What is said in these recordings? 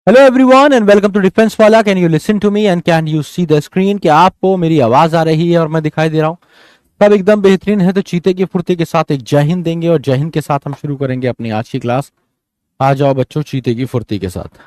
Hello everyone and welcome to defence वाला। Can you listen to me and can you see the screen? कि आपको मेरी आवाज आ रही है और मैं दिखाई दे रहा हूँ? सब एकदम बेहतरीन है। तो चीते की फुर्ती के साथ एक जय हिंद देंगे और जय हिंद के साथ हम शुरू करेंगे अपनी आज की क्लास। आ जाओ बच्चों, चीते की फुर्ती के साथ।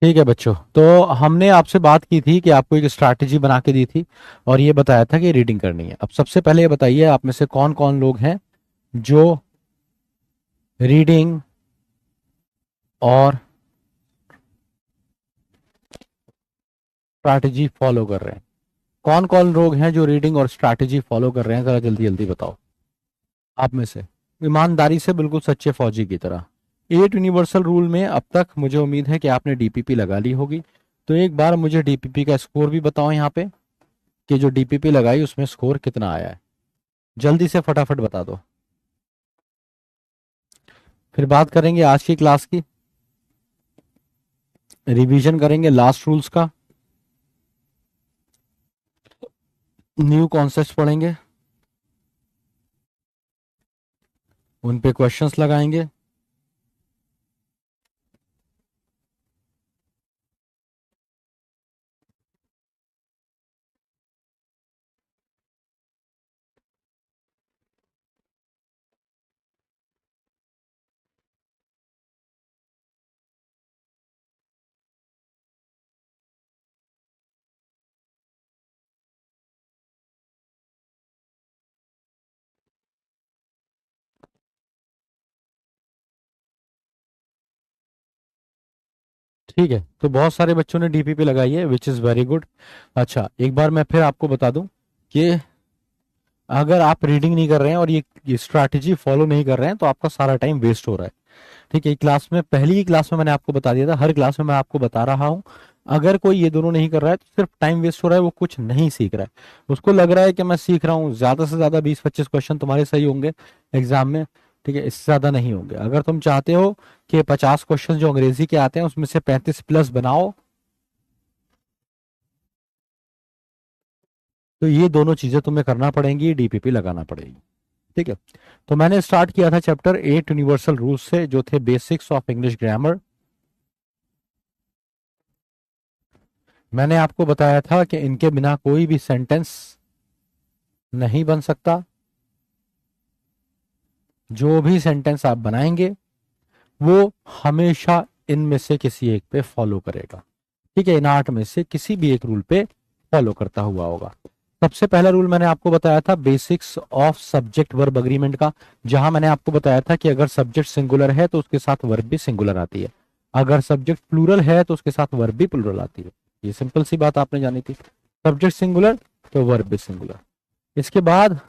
ठीक है बच्चों, तो हमने आपसे बात की थी कि आपको एक स्ट्रैटेजी बना के दी थी और ये बताया था कि रीडिंग करनी है। अब सबसे पहले ये बताइए, आप में से कौन कौन लोग हैं जो रीडिंग और स्ट्रैटेजी फॉलो कर रहे हैं? कौन कौन लोग हैं जो रीडिंग और स्ट्रैटेजी फॉलो कर रहे हैं? जरा जल्दी जल्दी बताओ आप में से। ईमानदारी से, बिल्कुल सच्चे फौजी की तरह। 8 यूनिवर्सल रूल में अब तक मुझे उम्मीद है कि आपने डीपीपी लगा ली होगी। तो एक बार मुझे डीपीपी का स्कोर भी बताओ यहाँ पे, कि जो डीपीपी लगाई उसमें स्कोर कितना आया है। जल्दी से फटाफट बता दो। फिर बात करेंगे आज की क्लास की, रिवीजन करेंगे लास्ट रूल्स का, न्यू कॉन्सेप्ट पढ़ेंगे, उन पे क्वेश्चंस लगाएंगे। ठीक है, तो बहुत सारे बच्चों ने डीपीपी लगाई है, विच इज़ वेरी गुड। अच्छा, एक बार मैं फिर आपको बता दूं कि अगर आप रीडिंग नहीं कर रहे हैं और ये स्ट्रैटेजी फॉलो नहीं कर रहे हैं तो आपका सारा टाइम वेस्ट हो रहा है। ठीक है, क्लास में, पहली ही क्लास में मैंने आपको बता दिया था, हर क्लास में मैं आपको बता रहा हूँ, अगर कोई ये दोनों नहीं कर रहा है तो सिर्फ टाइम वेस्ट हो रहा है, वो कुछ नहीं सीख रहा है। उसको लग रहा है कि मैं सीख रहा हूँ, ज्यादा से ज्यादा 20-25 क्वेश्चन तुम्हारे सही होंगे एग्जाम में। ठीक है, इससे ज्यादा नहीं होंगे। अगर तुम चाहते हो कि 50 क्वेश्चन जो अंग्रेजी के आते हैं उसमें से 35 प्लस बनाओ, तो ये दोनों चीजें तुम्हें करना पड़ेंगी, डीपीपी लगाना पड़ेगी। ठीक है, तो मैंने स्टार्ट किया था चैप्टर 8 यूनिवर्सल रूल्स से, जो थे बेसिक्स ऑफ इंग्लिश ग्रामर। मैंने आपको बताया था कि इनके बिना कोई भी सेंटेंस नहीं बन सकता। जो भी सेंटेंस आप बनाएंगे वो हमेशा इनमें से किसी एक पे फॉलो करेगा। ठीक है, इन 8 में से किसी भी एक रूल पे फॉलो करता हुआ होगा। सबसे पहला रूल मैंने आपको बताया था basics of subject verb agreement का, जहां मैंने आपको बताया था कि अगर सब्जेक्ट सिंगुलर है तो उसके साथ वर्ब भी सिंगुलर आती है, अगर सब्जेक्ट प्लूरल है तो उसके साथ वर्ब भी प्लूरल आती है। ये सिंपल सी बात आपने जानी थी, सब्जेक्ट सिंगुलर तो वर्ब भी सिंगुलर। इसके बाद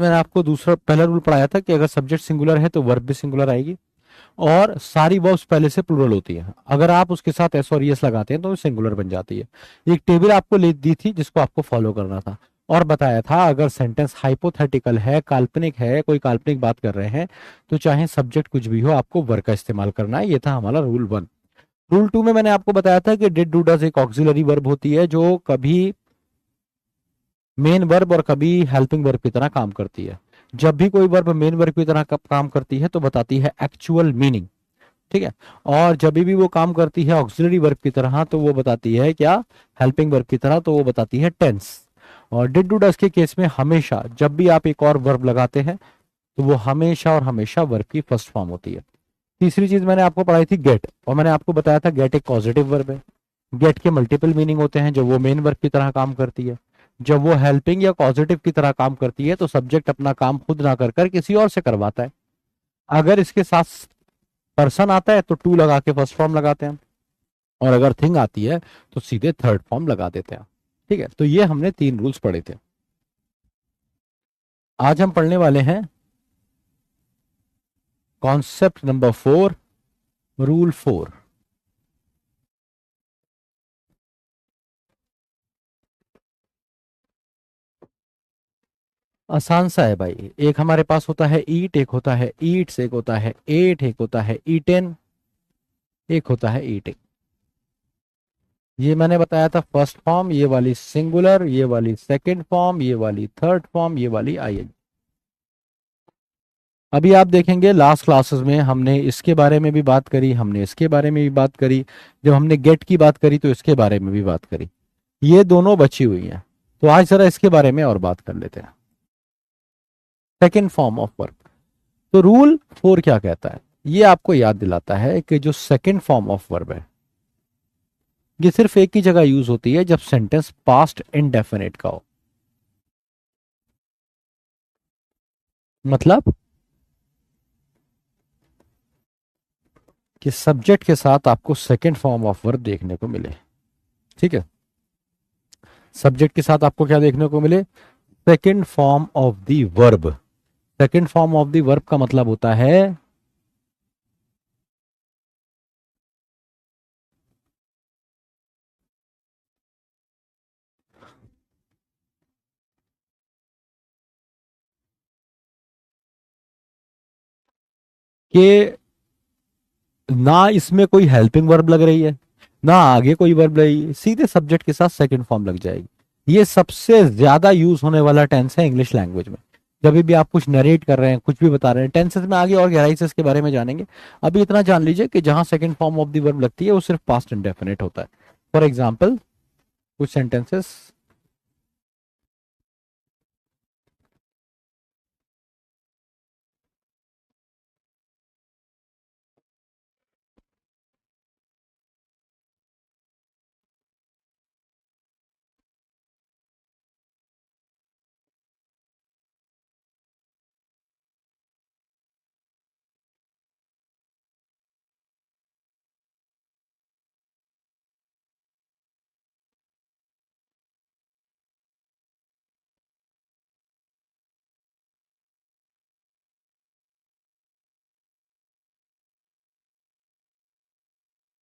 मैंने आपको दूसरा पहला रूल पढ़ाया था कि अगर सब्जेक्ट सिंगुलर है तो वर्ब भी सिंगुलर आएगी। और सारी वर्ब्स पहले से प्लूरल होती है। अगर आप उसके साथ एस और यस लगाते हैं तो सिंगुलर बन जाती है। एक टेबल आपको ले दी थी जिसको आपको फॉलो करना था, और बताया था अगर सेंटेंस हाइपोथेटिकल है, काल्पनिक है, कोई काल्पनिक बात कर रहे हैं, तो चाहे सब्जेक्ट कुछ भी हो आपको वर्ब का इस्तेमाल करना है। ये था हमारा रूल 1। रूल 2 में मैंने आपको बताया था कि डिड डू डज एक ऑक्सिलरी वर्ब होती है जो कभी मेन वर्ब और कभी हेल्पिंग वर्ब की तरह काम करती है। जब भी कोई वर्ब मेन वर्ब की तरह काम करती है तो बताती है एक्चुअल मीनिंग, ठीक है। और जब भी वो काम करती है ऑक्सिलरी वर्ब की तरह तो वो बताती है क्या, हेल्पिंग वर्ब की तरह, तो वो बताती है टेंस। और डिड डू डज के केस में हमेशा जब भी आप एक और वर्ब लगाते हैं तो वो हमेशा और हमेशा वर्ब की फर्स्ट फॉर्म होती है। तीसरी चीज मैंने आपको पढ़ाई थी गेट, और मैंने आपको बताया था गेट एक पॉजिटिव वर्ब है। गेट के मल्टीपल मीनिंग होते हैं, जब वो मेन वर्ब की तरह काम करती है, जब वो हेल्पिंग या पॉजिटिव की तरह काम करती है तो सब्जेक्ट अपना काम खुद ना कर कर किसी और से करवाता है। अगर इसके साथ पर्सन आता है तो टू लगा के फर्स्ट फॉर्म लगाते हैं, और अगर थिंग आती है तो सीधे थर्ड फॉर्म लगा देते हैं। ठीक है, तो ये हमने 3 रूल्स पढ़े थे। आज हम पढ़ने वाले हैं कॉन्सेप्ट नंबर 4, रूल 4। आसान सा है भाई। एक हमारे पास होता है ईट, एक होता है ईट्स, एक होता है एट, एक होता है ईटेन, एक होता है ईटिंग। ये मैंने बताया था फर्स्ट फॉर्म, ये वाली सिंगुलर, ये वाली सेकंड फॉर्म, ये वाली थर्ड फॉर्म, ये वाली आईएनजी। अभी आप देखेंगे लास्ट क्लासेस में हमने इसके बारे में भी बात करी, हमने इसके बारे में भी बात करी, जब हमने गेट की बात करी तो इसके बारे में भी बात करी। ये दोनों बची हुई हैं, तो आज जरा इसके बारे में और बात कर लेते हैं, सेकेंड फॉर्म ऑफ वर्ब। तो रूल 4 क्या कहता है, ये आपको याद दिलाता है कि जो सेकेंड फॉर्म ऑफ वर्ब है ये सिर्फ एक ही जगह यूज होती है जब सेंटेंस पास्ट इंडेफिनिट का हो। मतलब कि सब्जेक्ट के साथ आपको सेकेंड फॉर्म ऑफ वर्ब देखने को मिले। ठीक है, सब्जेक्ट के साथ आपको क्या देखने को मिले, second form of the verb. Second form of the verb का मतलब होता है कि ना इसमें कोई हेल्पिंग वर्ब लग रही है, ना आगे कोई वर्ब लगी है, सीधे सब्जेक्ट के साथ सेकंड फॉर्म लग जाएगी। ये सबसे ज्यादा यूज होने वाला टेंस है इंग्लिश लैंग्वेज में। जब भी आप कुछ नरेट कर रहे हैं, कुछ भी बता रहे हैं, टेंसेस में आगे और गहराई से इसके बारे में जानेंगे। अभी इतना जान लीजिए कि जहां second form of the verb लगती है वो सिर्फ पास्ट इंडेफिनिट होता है। फॉर एग्जाम्पल कुछ सेंटेंसेस,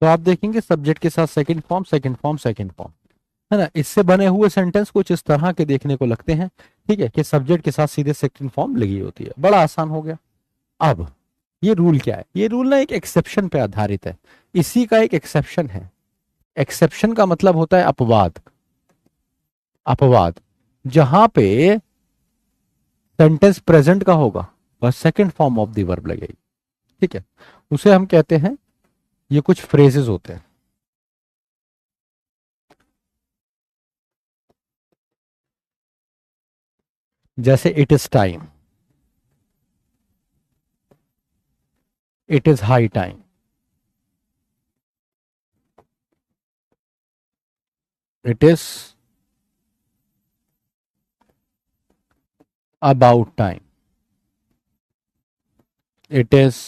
तो आप देखेंगे सब्जेक्ट के साथ second form, second form, second form, है ना। इससे बने हुए सेंटेंस कुछ इस तरह के देखने को लगते हैं। ठीक है, कि सब्जेक्ट के साथ सीधे सेकंड फॉर्म लगी होती है। बड़ा आसान हो गया। अब ये रूल क्या है, ये रूल ना एक एक्सेप्शन पे आधारित है। इसी का एक एक्सेप्शन है। एक्सेप्शन का मतलब होता है अपवाद। अपवाद जहां पे सेंटेंस प्रेजेंट का होगा बस second form of the verb लगेगी। ठीक है, उसे हम कहते हैं, ये कुछ फ्रेजेस होते हैं, जैसे it is time, it is high time, it is about time, it is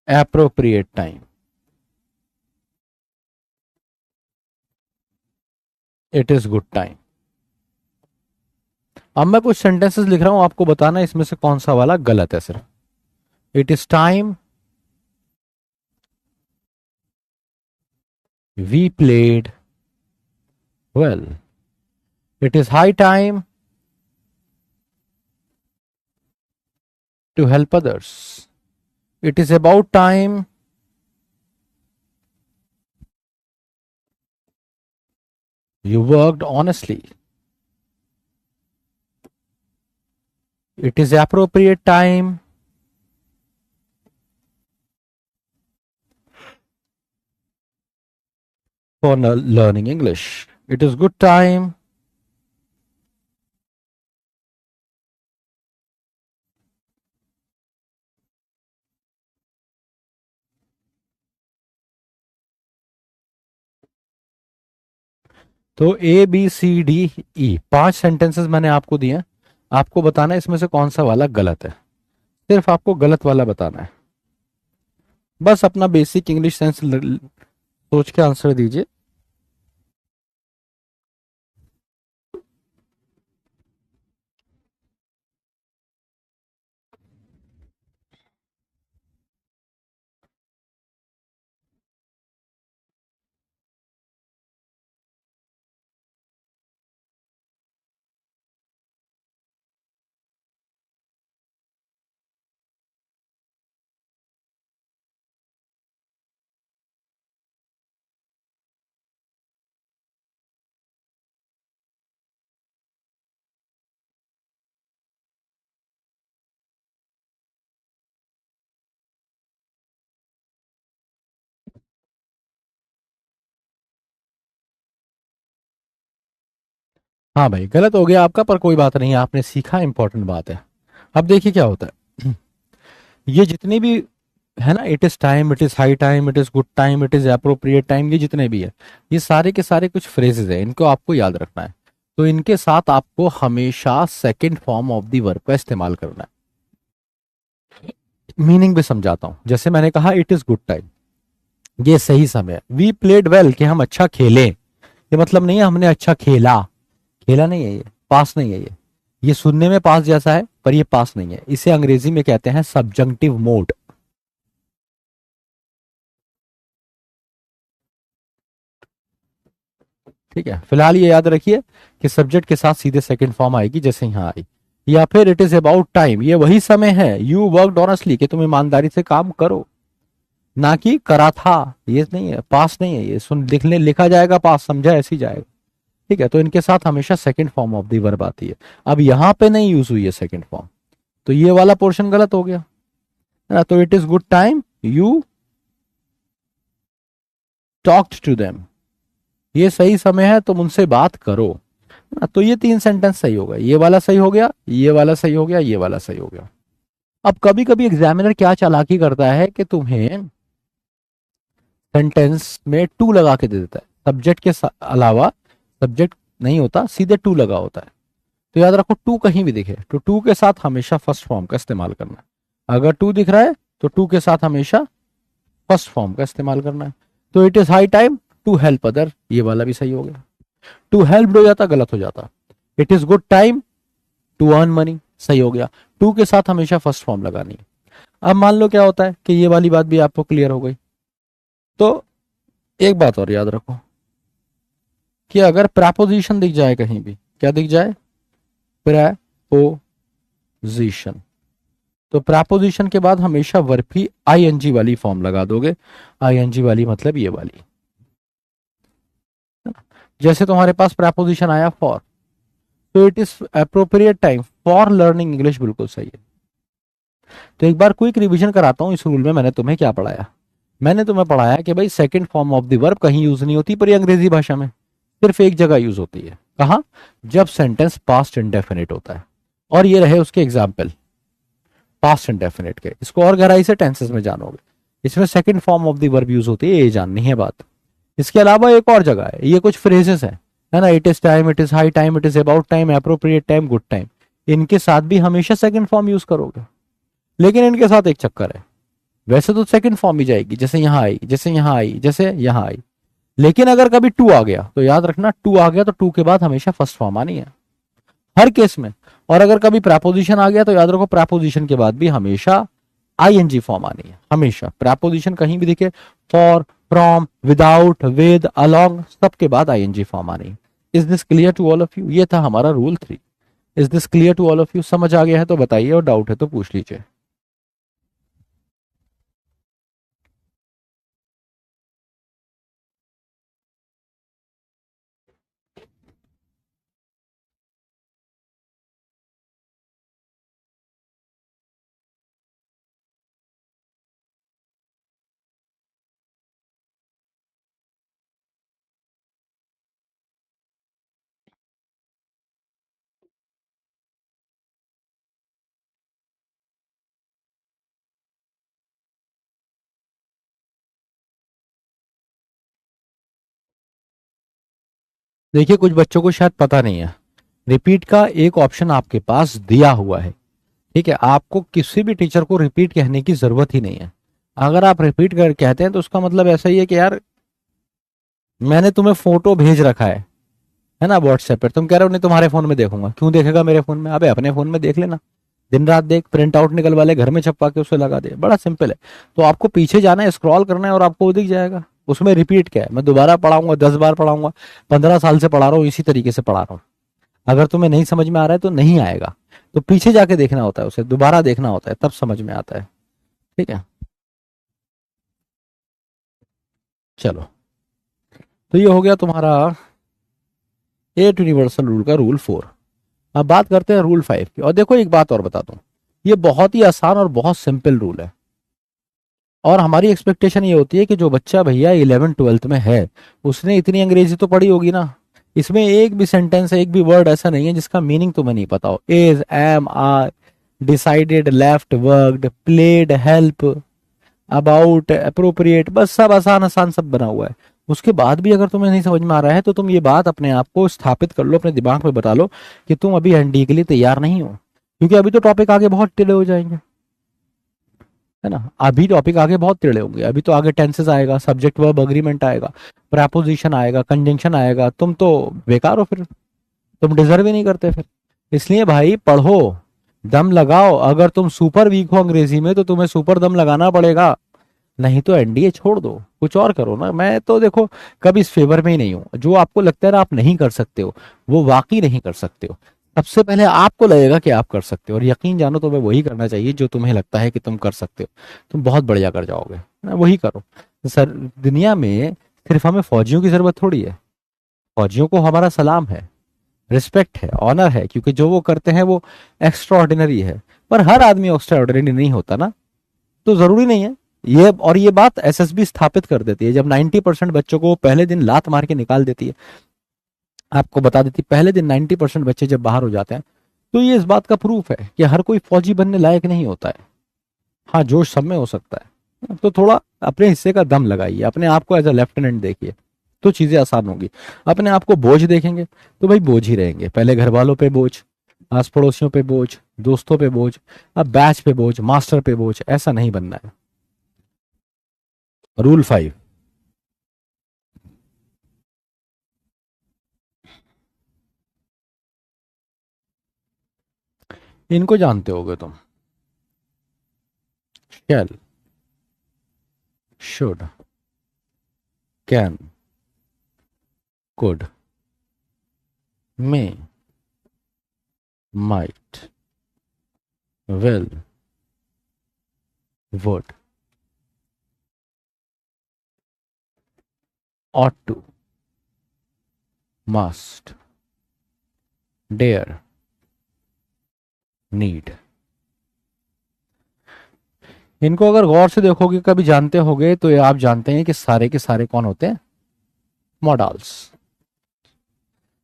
appropriate time, it is good time. अब मैं कुछ सेंटेंसेस लिख रहा हूं, आपको बताना है इसमें से कौन सा वाला गलत है सिर्फ। It is time we played well. It is high time to help others. It is about time you worked honestly. It is appropriate time for learning English. It is good time तो A B C D E 5 sentences मैंने आपको दिए। आपको बताना है इसमें से कौन सा वाला गलत है, सिर्फ आपको गलत वाला बताना है। बस अपना बेसिक इंग्लिश सेंस सोच के आंसर दीजिए। हाँ भाई, गलत हो गया आपका, पर कोई बात नहीं, आपने सीखा, इंपॉर्टेंट बात है। अब देखिए क्या होता है। ये जितनी भी है ना, it is time, it is high time, it is good time, it is appropriate time, ये जितने भी है, ये सारे के सारे कुछ फ्रेजेस है, इनको आपको याद रखना है। तो इनके साथ आपको हमेशा second form of the verb का इस्तेमाल करना है। मीनिंग भी समझाता हूं। जैसे मैंने कहा इट इज गुड टाइम, ये सही समय है। वी प्लेड वेल, कि हम अच्छा खेले, ये मतलब नहीं है हमने अच्छा खेला, खेला नहीं है, ये पास नहीं है। ये सुनने में पास जैसा है, पर ये पास नहीं है। इसे अंग्रेजी में कहते हैं सब्जंक्टिव मोड। ठीक है, फिलहाल ये याद रखिए कि सब्जेक्ट के साथ सीधे सेकंड फॉर्म आएगी, जैसे यहां आई। या फिर इट इज अबाउट टाइम, ये वही समय है, यू वर्कड ऑनेस्टली, कि तुम ईमानदारी से काम करो, ना कि करा था। ये नहीं है, पास नहीं है, ये सुन लिखने लिखा जाएगा, पास समझा ऐसे ही जाएगा। ठीक है, तो इनके साथ हमेशा second form of the verb आती है। अब यहां पे नहीं यूज हुई है सेकंड फॉर्म, तो ये वाला पोर्शन गलत हो गया है ना। तो it is good time you talked to them, ये सही समय है तुम उनसे बात करो ना। तो ये 3 सेंटेंस सही हो गए, ये वाला सही हो गया, ये वाला सही हो गया, ये वाला सही हो गया। अब कभी कभी एग्जामिनर क्या चालाकी करता है कि तुम्हें सेंटेंस में टू लगा के दे देता है, सब्जेक्ट के अलावा सब्जेक्ट नहीं होता, सीधे टू लगा होता है। तो याद रखो, टू कहीं भी दिखे तो टू के साथ हमेशा फर्स्ट फॉर्म का इस्तेमाल करना है। अगर टू दिख रहा है तो टू के साथ हमेशा फर्स्ट फॉर्म का इस्तेमाल करना है। तो it is high time to help other, ये वाला भी सही हो गया। टू हेल्प हो जाता, गलत हो जाता। It is good time to earn money, सही हो गया। टू के साथ हमेशा फर्स्ट फॉर्म लगानी है। अब मान लो क्या होता है कि ये वाली बात भी आपको क्लियर हो गई, तो एक बात और याद रखो कि अगर प्रपोजिशन दिख जाए कहीं भी, क्या दिख जाए, प्रपोजिशन, तो प्रपोजिशन के बाद हमेशा वर्ब की आईएनजी वाली फॉर्म लगा दोगे। आईएनजी वाली मतलब ये वाली। जैसे तुम्हारे पास प्रपोजिशन आया फॉर, तो it is appropriate time for learning English, बिल्कुल सही है। तो एक बार क्विक रिवीजन कराता हूं, इस रूल में मैंने तुम्हें क्या पढ़ाया। मैंने तुम्हें पढ़ाया कि भाई second form of the verb कहीं यूज नहीं होती, पर ये अंग्रेजी भाषा में सिर्फ एक जगह यूज होती है। कहा, जब सेंटेंस पास्ट इंडेफिनिट होता है। और ये रहे उसके एग्जाम्पल पास्ट इंडेफिनिट के। इसको और गहराई से टेंसेस में जानोगे, इसमें second form of the verb use होती है, ये जाननी है बात। इसके अलावा एक और जगह है, ये कुछ फ्रेजेस हैं, है ना, it is time, it is high time, it is about time, appropriate time, good time, इनके साथ भी हमेशा सेकंड फॉर्म यूज करोगे। लेकिन इनके साथ एक चक्कर है, वैसे तो सेकंड फॉर्म ही जाएगी, जैसे यहां आई, जैसे यहां आई, जैसे यहां आई। लेकिन अगर कभी टू आ गया तो याद रखना, टू आ गया तो टू के बाद हमेशा फर्स्ट फॉर्म आनी है। हर केस में। और अगर कभी प्रेपोजिशन आ गया तो याद रखो प्रेपोजिशन के बाद भी हमेशा आईएनजी फॉर्म आनी है, हमेशा। प्रेपोजिशन कहीं भी दिखे, for, from, without, with, along, सबके बाद आईएनजी फॉर्म आनी है। Is this clear to all of you? ये था हमारा rule 3। Is this clear to all of you? समझ आ गया है तो बताइए, और डाउट है तो पूछ लीजिए। देखिए कुछ बच्चों को शायद पता नहीं है, रिपीट का एक ऑप्शन आपके पास दिया हुआ है। ठीक है, आपको किसी भी टीचर को रिपीट कहने की जरूरत ही नहीं है। अगर आप रिपीट कर कहते हैं तो उसका मतलब ऐसा ही है कि यार मैंने तुम्हें फोटो भेज रखा है ना व्हाट्सएप पर, तुम कह रहे हो नहीं तुम्हारे फोन में देखूंगा, क्यों देखेगा मेरे फोन में? अबे अपने फोन में देख लेना, दिन रात देख, प्रिंट आउट निकलवा ले, घर में छपवा के उसे लगा दे, बड़ा सिंपल है। तो आपको पीछे जाना है, स्क्रॉल करना है और आपको वो दिख जाएगा। उसमें रिपीट क्या है? मैं दोबारा पढ़ाऊंगा, 10 बार पढ़ाऊंगा, 15 साल से पढ़ा रहा हूँ, इसी तरीके से पढ़ा रहा हूँ। अगर तुम्हें नहीं समझ में आ रहा है तो नहीं आएगा, तो पीछे जाके देखना होता है, उसे दोबारा देखना होता है, तब समझ में आता है। ठीक है, चलो, तो ये हो गया तुम्हारा एट यूनिवर्सल रूल का रूल 4। अब बात करते हैं रूल 5 की। और देखो एक बात और बता दूं, ये बहुत ही आसान और बहुत सिंपल रूल है। और हमारी एक्सपेक्टेशन ये होती है कि जो बच्चा भैया 11th-12th में है उसने इतनी अंग्रेजी तो पढ़ी होगी ना। इसमें एक भी सेंटेंस, एक भी वर्ड ऐसा नहीं है जिसका मीनिंग तुम्हें नहीं पता हो। Is, am, are, decided, left, worked, played, help, about, appropriate, बस सब आसान आसान सब बना हुआ है। उसके बाद भी अगर तुम्हें नहीं समझ में आ रहा है तो तुम ये बात अपने आप को स्थापित कर लो, अपने दिमाग में बता लो कि तुम अभी एनडीए के लिए तैयार नहीं हो, क्योंकि अभी तो टॉपिक आगे बहुत टेढ़े हो जाएंगे, है ना। अभी टॉपिक आगे बहुत टेढ़े होंगे, अभी तो आगे टेंसेस आएगा, सब्जेक्ट वर्ब अग्रीमेंट आएगा, प्रेपोजिशन आएगा, कंजंक्शन आएगा, तुम तो बेकार हो फिर, तुम डिजर्व ही नहीं करते फिर। इसलिए भाई पढ़ो, दम लगाओ। अगर तुम सुपर वीक हो अंग्रेजी में तो तुम्हें सुपर दम लगाना पड़ेगा, नहीं तो एनडीए छोड़ दो, कुछ और करो ना। मैं तो देखो कभी इस फेवर में ही नहीं हूं। जो आपको लगता है ना आप नहीं कर सकते हो, वो वाकई नहीं कर सकते हो। सबसे पहले आपको लगेगा कि आप कर सकते हो, और यकीन जानो तुम्हें वही करना चाहिए जो तुम्हें लगता है कि तुम कर सकते हो। तुम बहुत बढ़िया कर जाओगे, है ना, वही करो। सर, दुनिया में सिर्फ हमें फौजियों की जरूरत थोड़ी है। फौजियों को हमारा सलाम है, रिस्पेक्ट है, ऑनर है, क्योंकि जो वो करते हैं वो एक्स्ट्रा ऑर्डिनरी है। पर हर आदमी एक्स्ट्रा ऑर्डिनरी नहीं होता ना, तो जरूरी नहीं है ये। और ये बात एसएसबी स्थापित कर देती है, जब 90% बच्चों को पहले दिन लात मार के निकाल देती है, आपको बता देती है पहले दिन 90% बच्चे जब बाहर हो जाते हैं, तो ये इस बात का प्रूफ है कि हर कोई फौजी बनने लायक नहीं होता है। हाँ, जोश सब में हो सकता है, तो थोड़ा अपने हिस्से का दम लगाइए, अपने आप को एज अ लेफ्टिनेंट देखिए, तो चीजें आसान होगी। अपने आप को बोझ देखेंगे तो भाई बोझ ही रहेंगे। पहले घर वालों पे बोझ, आस पड़ोसियों पे बोझ, दोस्तों पे बोझ, अब बैच पे बोझ, मास्टर पे बोझ, ऐसा नहीं बनना है। रूल 5, इनको जानते होगे तुम। Shall, should, can, could, may, might, will, would, ought to, must, dare, need। इनको अगर गौर से देखोगे, कभी जानते होगे, तो ये आप जानते हैं कि सारे के सारे कौन होते हैं? मॉडल्स।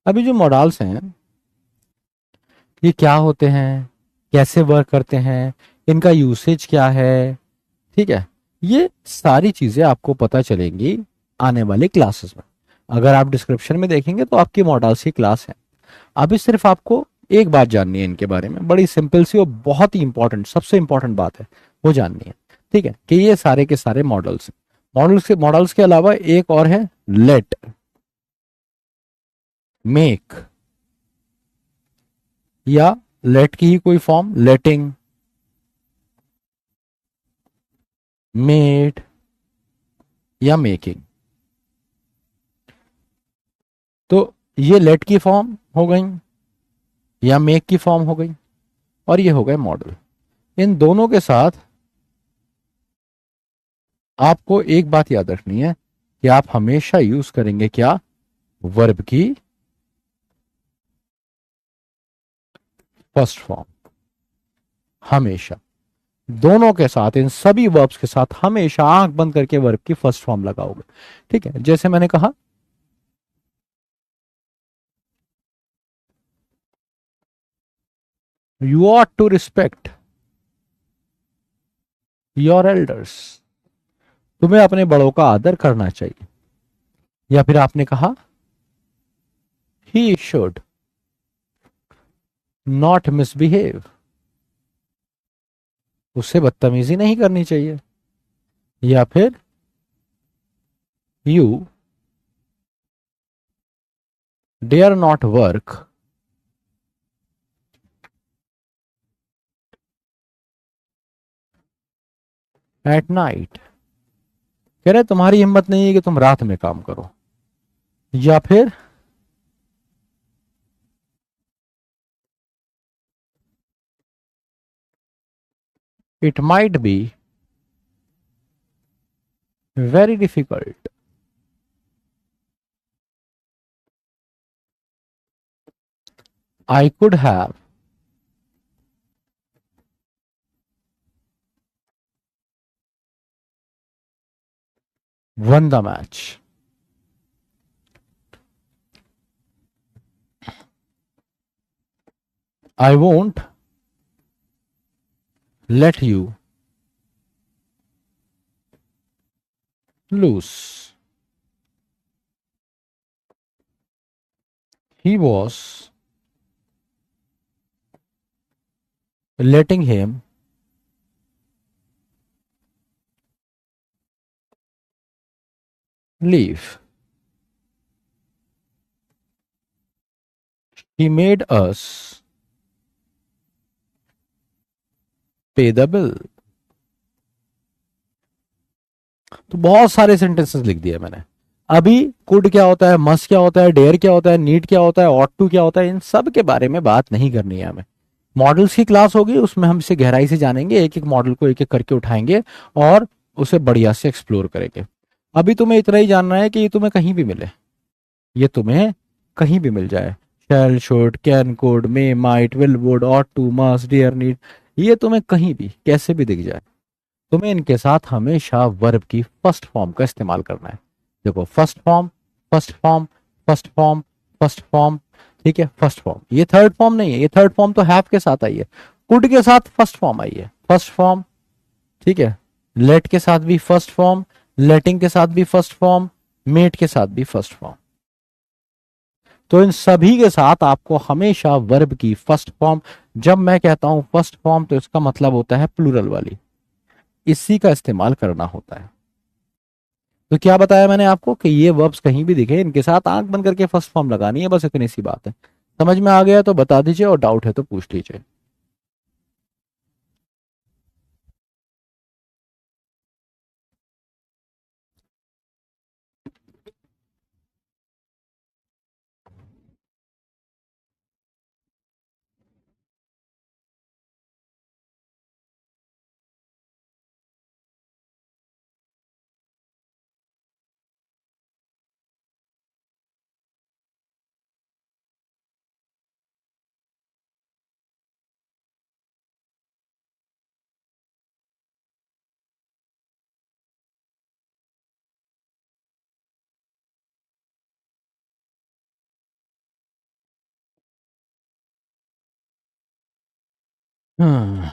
अभी जो मॉडल्स हैं ये क्या होते हैं, कैसे वर्क करते हैं, इनका यूसेज क्या है, ठीक है, ये सारी चीजें आपको पता चलेंगी आने वाले क्लासेस में। अगर आप डिस्क्रिप्शन में देखेंगे तो आपकी मॉडल्स की क्लास है। अभी सिर्फ आपको एक बात जाननी है इनके बारे में, बड़ी सिंपल सी और बहुत ही इंपॉर्टेंट, सबसे इंपॉर्टेंट बात है वो जाननी है। ठीक है, कि ये सारे के सारे मॉडल्स, मॉडल्स के अलावा एक और है, लेट, मेक, या लेट की ही कोई फॉर्म, लेटिंग, मेड या मेकिंग। तो ये लेट की फॉर्म हो गई या मेक की फॉर्म हो गई, और ये हो गए मॉडल। इन दोनों के साथ आपको एक बात याद रखनी है कि आप हमेशा यूज करेंगे क्या, वर्ब की फर्स्ट फॉर्म। हमेशा दोनों के साथ, इन सभी वर्ब्स के साथ हमेशा आंख बंद करके वर्ब की फर्स्ट फॉर्म लगाओगे। ठीक है, जैसे मैंने कहा, you are to respect your elders, तुम्हें अपने बड़ों का आदर करना चाहिए। या फिर आपने कहा, ही शुड नॉट मिसबिहेव, उससे बदतमीजी नहीं करनी चाहिए। या फिर you dare not work at night, कह रहे तुम्हारी हिम्मत नहीं है कि तुम रात में काम करो। या फिर it might be very difficult, I could have one the match. I won't let you lose, he was letting him leave, he made us पे द बिल। तो बहुत सारे सेंटेंसेस लिख दिए मैंने। अभी कुड क्या होता है, मस्ट क्या होता है, डेयर क्या होता है, नीड क्या होता है, ऑट टू क्या होता है, इन सब के बारे में बात नहीं करनी है हमें। मॉडल्स की क्लास होगी, उसमें हम इसे गहराई से जानेंगे, एक एक मॉडल को एक एक करके उठाएंगे और उसे बढ़िया से एक्सप्लोर करेंगे। अभी तुम्हें इतना ही जानना है कि ये तुम्हें कहीं भी मिले, ये तुम्हें कहीं भी मिल जाए, shall, should, can, could, may, might, will, would, ought to, must, dare, need, ये तुम्हें कहीं भी कैसे भी दिख जाए, तुम्हें इनके साथ हमेशा वर्ब की फर्स्ट फॉर्म का इस्तेमाल करना है। देखो, first form, first form, first form, first form. ठीक है, फर्स्ट फॉर्म, ये थर्ड फॉर्म नहीं है, ये थर्ड फॉर्म तो हैव के साथ आई है, कुड के साथ फर्स्ट फॉर्म आई है, फर्स्ट फॉर्म। ठीक है, लेट के साथ भी फर्स्ट फॉर्म, लेटिंग के साथ भी फर्स्ट फॉर्म, मेट के साथ भी फर्स्ट फॉर्म। तो इन सभी के साथ आपको हमेशा वर्ब की फर्स्ट फॉर्म, जब मैं कहता हूं फर्स्ट फॉर्म तो इसका मतलब होता है प्लूरल वाली, इसी का इस्तेमाल करना होता है। तो क्या बताया मैंने आपको कि ये वर्ब्स कहीं भी दिखे, इनके साथ आंख बंद करके फर्स्ट फॉर्म लगानी है, बस इतनी सी बात है। समझ में आ गया तो बता दीजिए, और डाउट है तो पूछ लीजिए। हम्म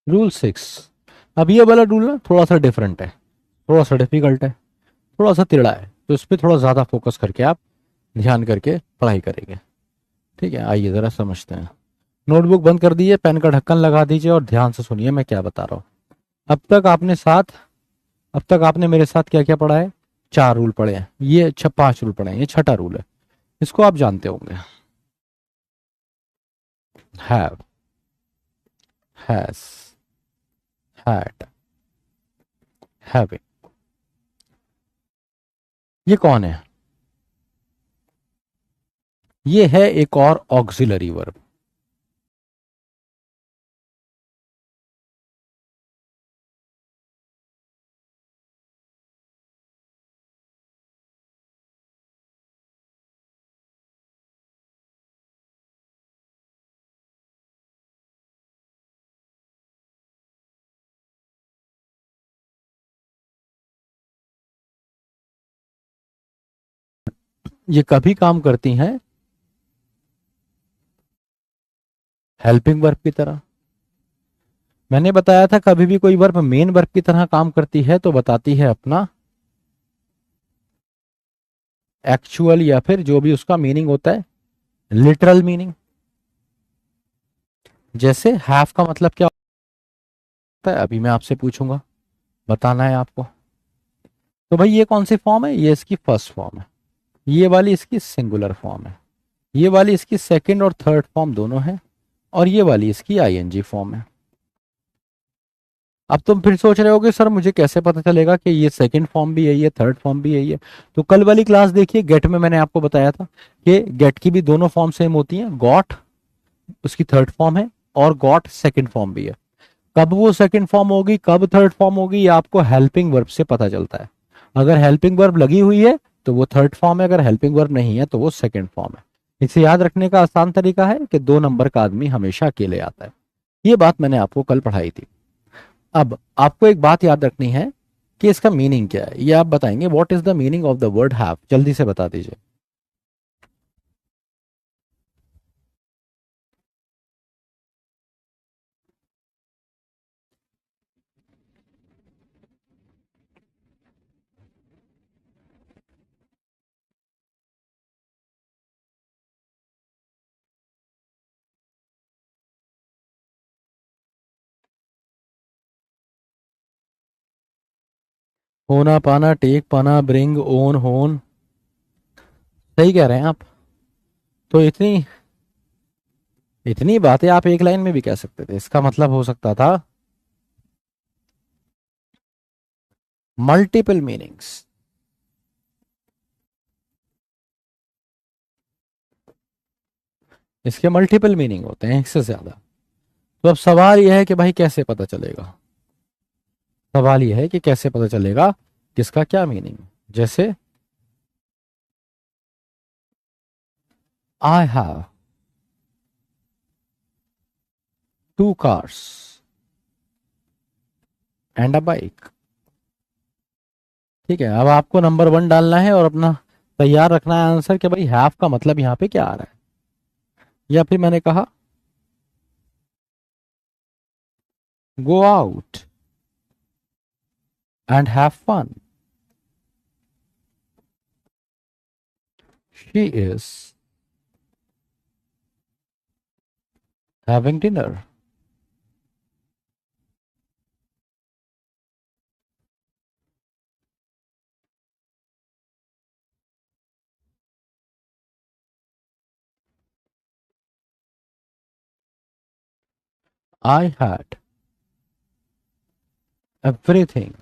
रूल 6, अब ये वाला रूल ना थोड़ा सा डिफरेंट है, थोड़ा सा डिफिकल्ट है, थोड़ा सा टेढ़ा है, तो इस पर थोड़ा ज़्यादा फोकस करके आप ध्यान करके पढ़ाई करेंगे। ठीक है, आइए ज़रा समझते हैं। नोटबुक बंद कर दीजिए, पेन का ढक्कन लगा दीजिए और ध्यान से सुनिए मैं क्या बता रहा हूँ। अब तक आपने साथ अब तक आपने मेरे साथ क्या क्या पढ़ा है? 4 रूल पढ़े हैं, ये 5 रूल पढ़े हैं, ये छठा रूल है। इसको आप जानते होंगे। Have, has, had, having. ये कौन है? ये है एक और ऑक्सिलरी वर्ब। ये कभी काम करती हैं हेल्पिंग वर्ब की तरह। मैंने बताया था कभी भी कोई वर्ब मेन वर्ब की तरह काम करती है तो बताती है अपना एक्चुअल या फिर जो भी उसका मीनिंग होता है, लिटरल मीनिंग। जैसे हैव का मतलब क्या होता है अभी मैं आपसे पूछूंगा, बताना है आपको। तो भाई ये कौन सी फॉर्म है? ये इसकी फर्स्ट फॉर्म है। ये वाली इसकी सिंगुलर फॉर्म है। ये वाली इसकी सेकंड और थर्ड फॉर्म दोनों है। और ये वाली इसकी आईएनजी फॉर्म है। अब तुम फिर सोच रहे होगे सर मुझे कैसे पता चलेगा कि ये सेकंड फॉर्म भी है, ये थर्ड फॉर्म भी है ये। तो कल वाली क्लास देखिए, गेट में मैंने आपको बताया था कि गेट की भी दोनों फॉर्म सेम होती हैं। गॉट उसकी थर्ड फॉर्म है और गॉट सेकंड फॉर्म भी है। कब वो सेकंड फॉर्म होगी, कब थर्ड फॉर्म होगी, ये आपको हेल्पिंग वर्ब से पता चलता है। अगर हेल्पिंग वर्ब लगी हुई है तो वो थर्ड फॉर्म है, अगर हेल्पिंग वर्ब नहीं है तो वो सेकंड फॉर्म है। इसे याद रखने का आसान तरीका है कि 2 नंबर का आदमी हमेशा अकेले आता है। ये बात मैंने आपको कल पढ़ाई थी। अब आपको एक बात याद रखनी है कि इसका मीनिंग क्या है, ये आप बताएंगे। What is the meaning of the word have? जल्दी से बता दीजिए। होना, पाना, टेक, पाना, ब्रिंग, ओन, होन। सही कह रहे हैं आप। तो इतनी इतनी बातें आप एक लाइन में भी कह सकते थे। इसका मतलब हो सकता था मल्टीपल मीनिंग्स। इसके मल्टीपल मीनिंग होते हैं, एक से ज्यादा। तो अब सवाल यह है कि भाई कैसे पता चलेगा? सवाल यह है कि कैसे पता चलेगा किसका क्या मीनिंग। जैसे आई have 2 cars and a bike. ठीक है, अब आपको नंबर 1 डालना है और अपना तैयार रखना है आंसर कि भाई हैव का मतलब यहाँ पे क्या आ रहा है। या फिर मैंने कहा go out and have fun. She is having dinner. I had everything.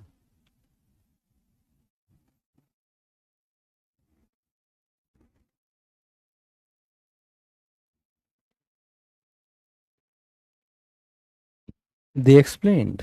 They explained.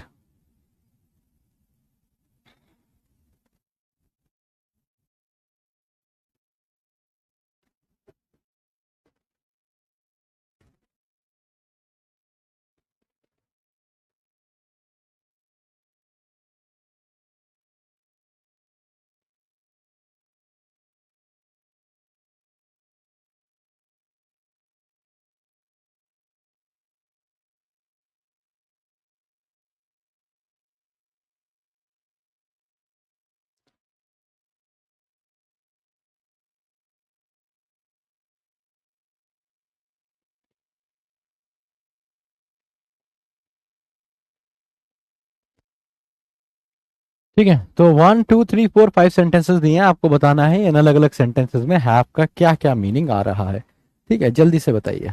ठीक है, तो 1 2 3 4 5 सेंटेंसेस दिए हैं, आपको बताना है इन अलग अलग सेंटेंसेस में हैव का क्या क्या मीनिंग आ रहा है। ठीक है, जल्दी से बताइए।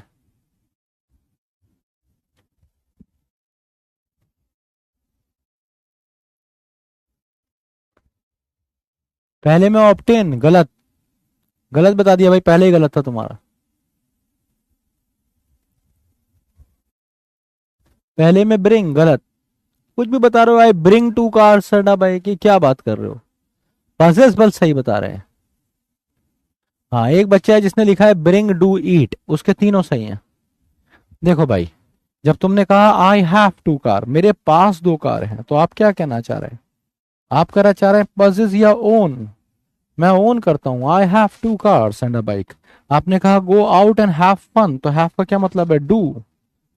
पहले में ऑप्टेन गलत, गलत बता दिया भाई, पहले ही गलत था तुम्हारा। पहले में ब्रिंग गलत, कुछ भी बता रहे हो भाई, ब्रिंग टू कार सडा भाई की क्या बात कर रहे हो। पजेस बल सही बता रहे हैं। हाँ, एक बच्चा है जिसने लिखा है ब्रिंग डू ईट, उसके तीनों सही हैं। देखो भाई, जब तुमने कहा आई हैव टू कार, मेरे पास 2 कार हैं, तो आप क्या कहना चाह रहे हैं? आप कहना चाह रहे हैं पजेस या ओन? मैं ओन करता हूं, I have 2 cars and a bike. आपने कहा go out and have fun, तो हैव का क्या मतलब है? डू।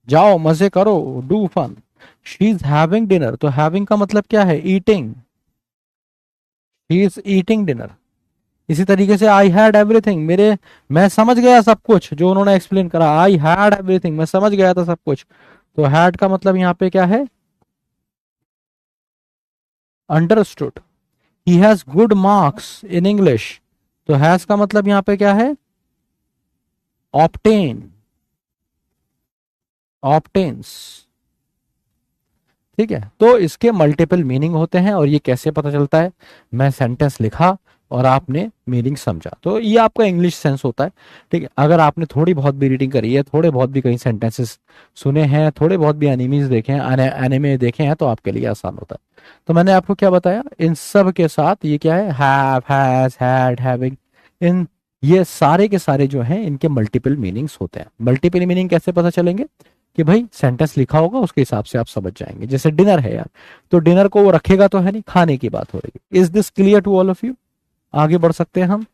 जाओ मजे करो, do fun. She is having dinner, तो हैविंग का मतलब क्या है? Eating. She is eating dinner. इसी तरीके से आई हैड एवरीथिंग, मेरे, मैं समझ गया सब कुछ जो उन्होंने एक्सप्लेन करा, आई हैड एवरीथिंग, मैं समझ गया था सब कुछ। तो हैड का मतलब यहाँ पे क्या है? Understood. He has good marks in English, तो हैज का मतलब यहाँ पे क्या है? Obtain, obtains. ठीक है, तो इसके मल्टीपल मीनिंग होते हैं, और ये कैसे पता चलता है? मैं सेंटेंस लिखा और आपने मीनिंग समझा, तो ये आपका इंग्लिश सेंस होता है। ठीक है, अगर आपने थोड़ी बहुत भी रीडिंग करी है, थोड़े बहुत भी कहीं सेंटेंसेस सुने हैं, थोड़े बहुत भी एनिमीज देखे हैं, एनिमे देखे हैं, तो आपके लिए आसान होता है। तो मैंने आपको क्या बताया, इन सब के साथ ये क्या है? हैव, हैज, हैड, हैविंग, इन, ये सारे के सारे जो हैं इनके मल्टीपल मीनिंग्स होते हैं। मल्टीपल मीनिंग कैसे पता चलेंगे? कि भाई सेंटेंस लिखा होगा, उसके हिसाब से आप समझ जाएंगे। जैसे डिनर है यार, तो डिनर को वो रखेगा तो है नहीं, खाने की बात हो रही है। Is this clear to all of you? आगे बढ़ सकते हैं हम।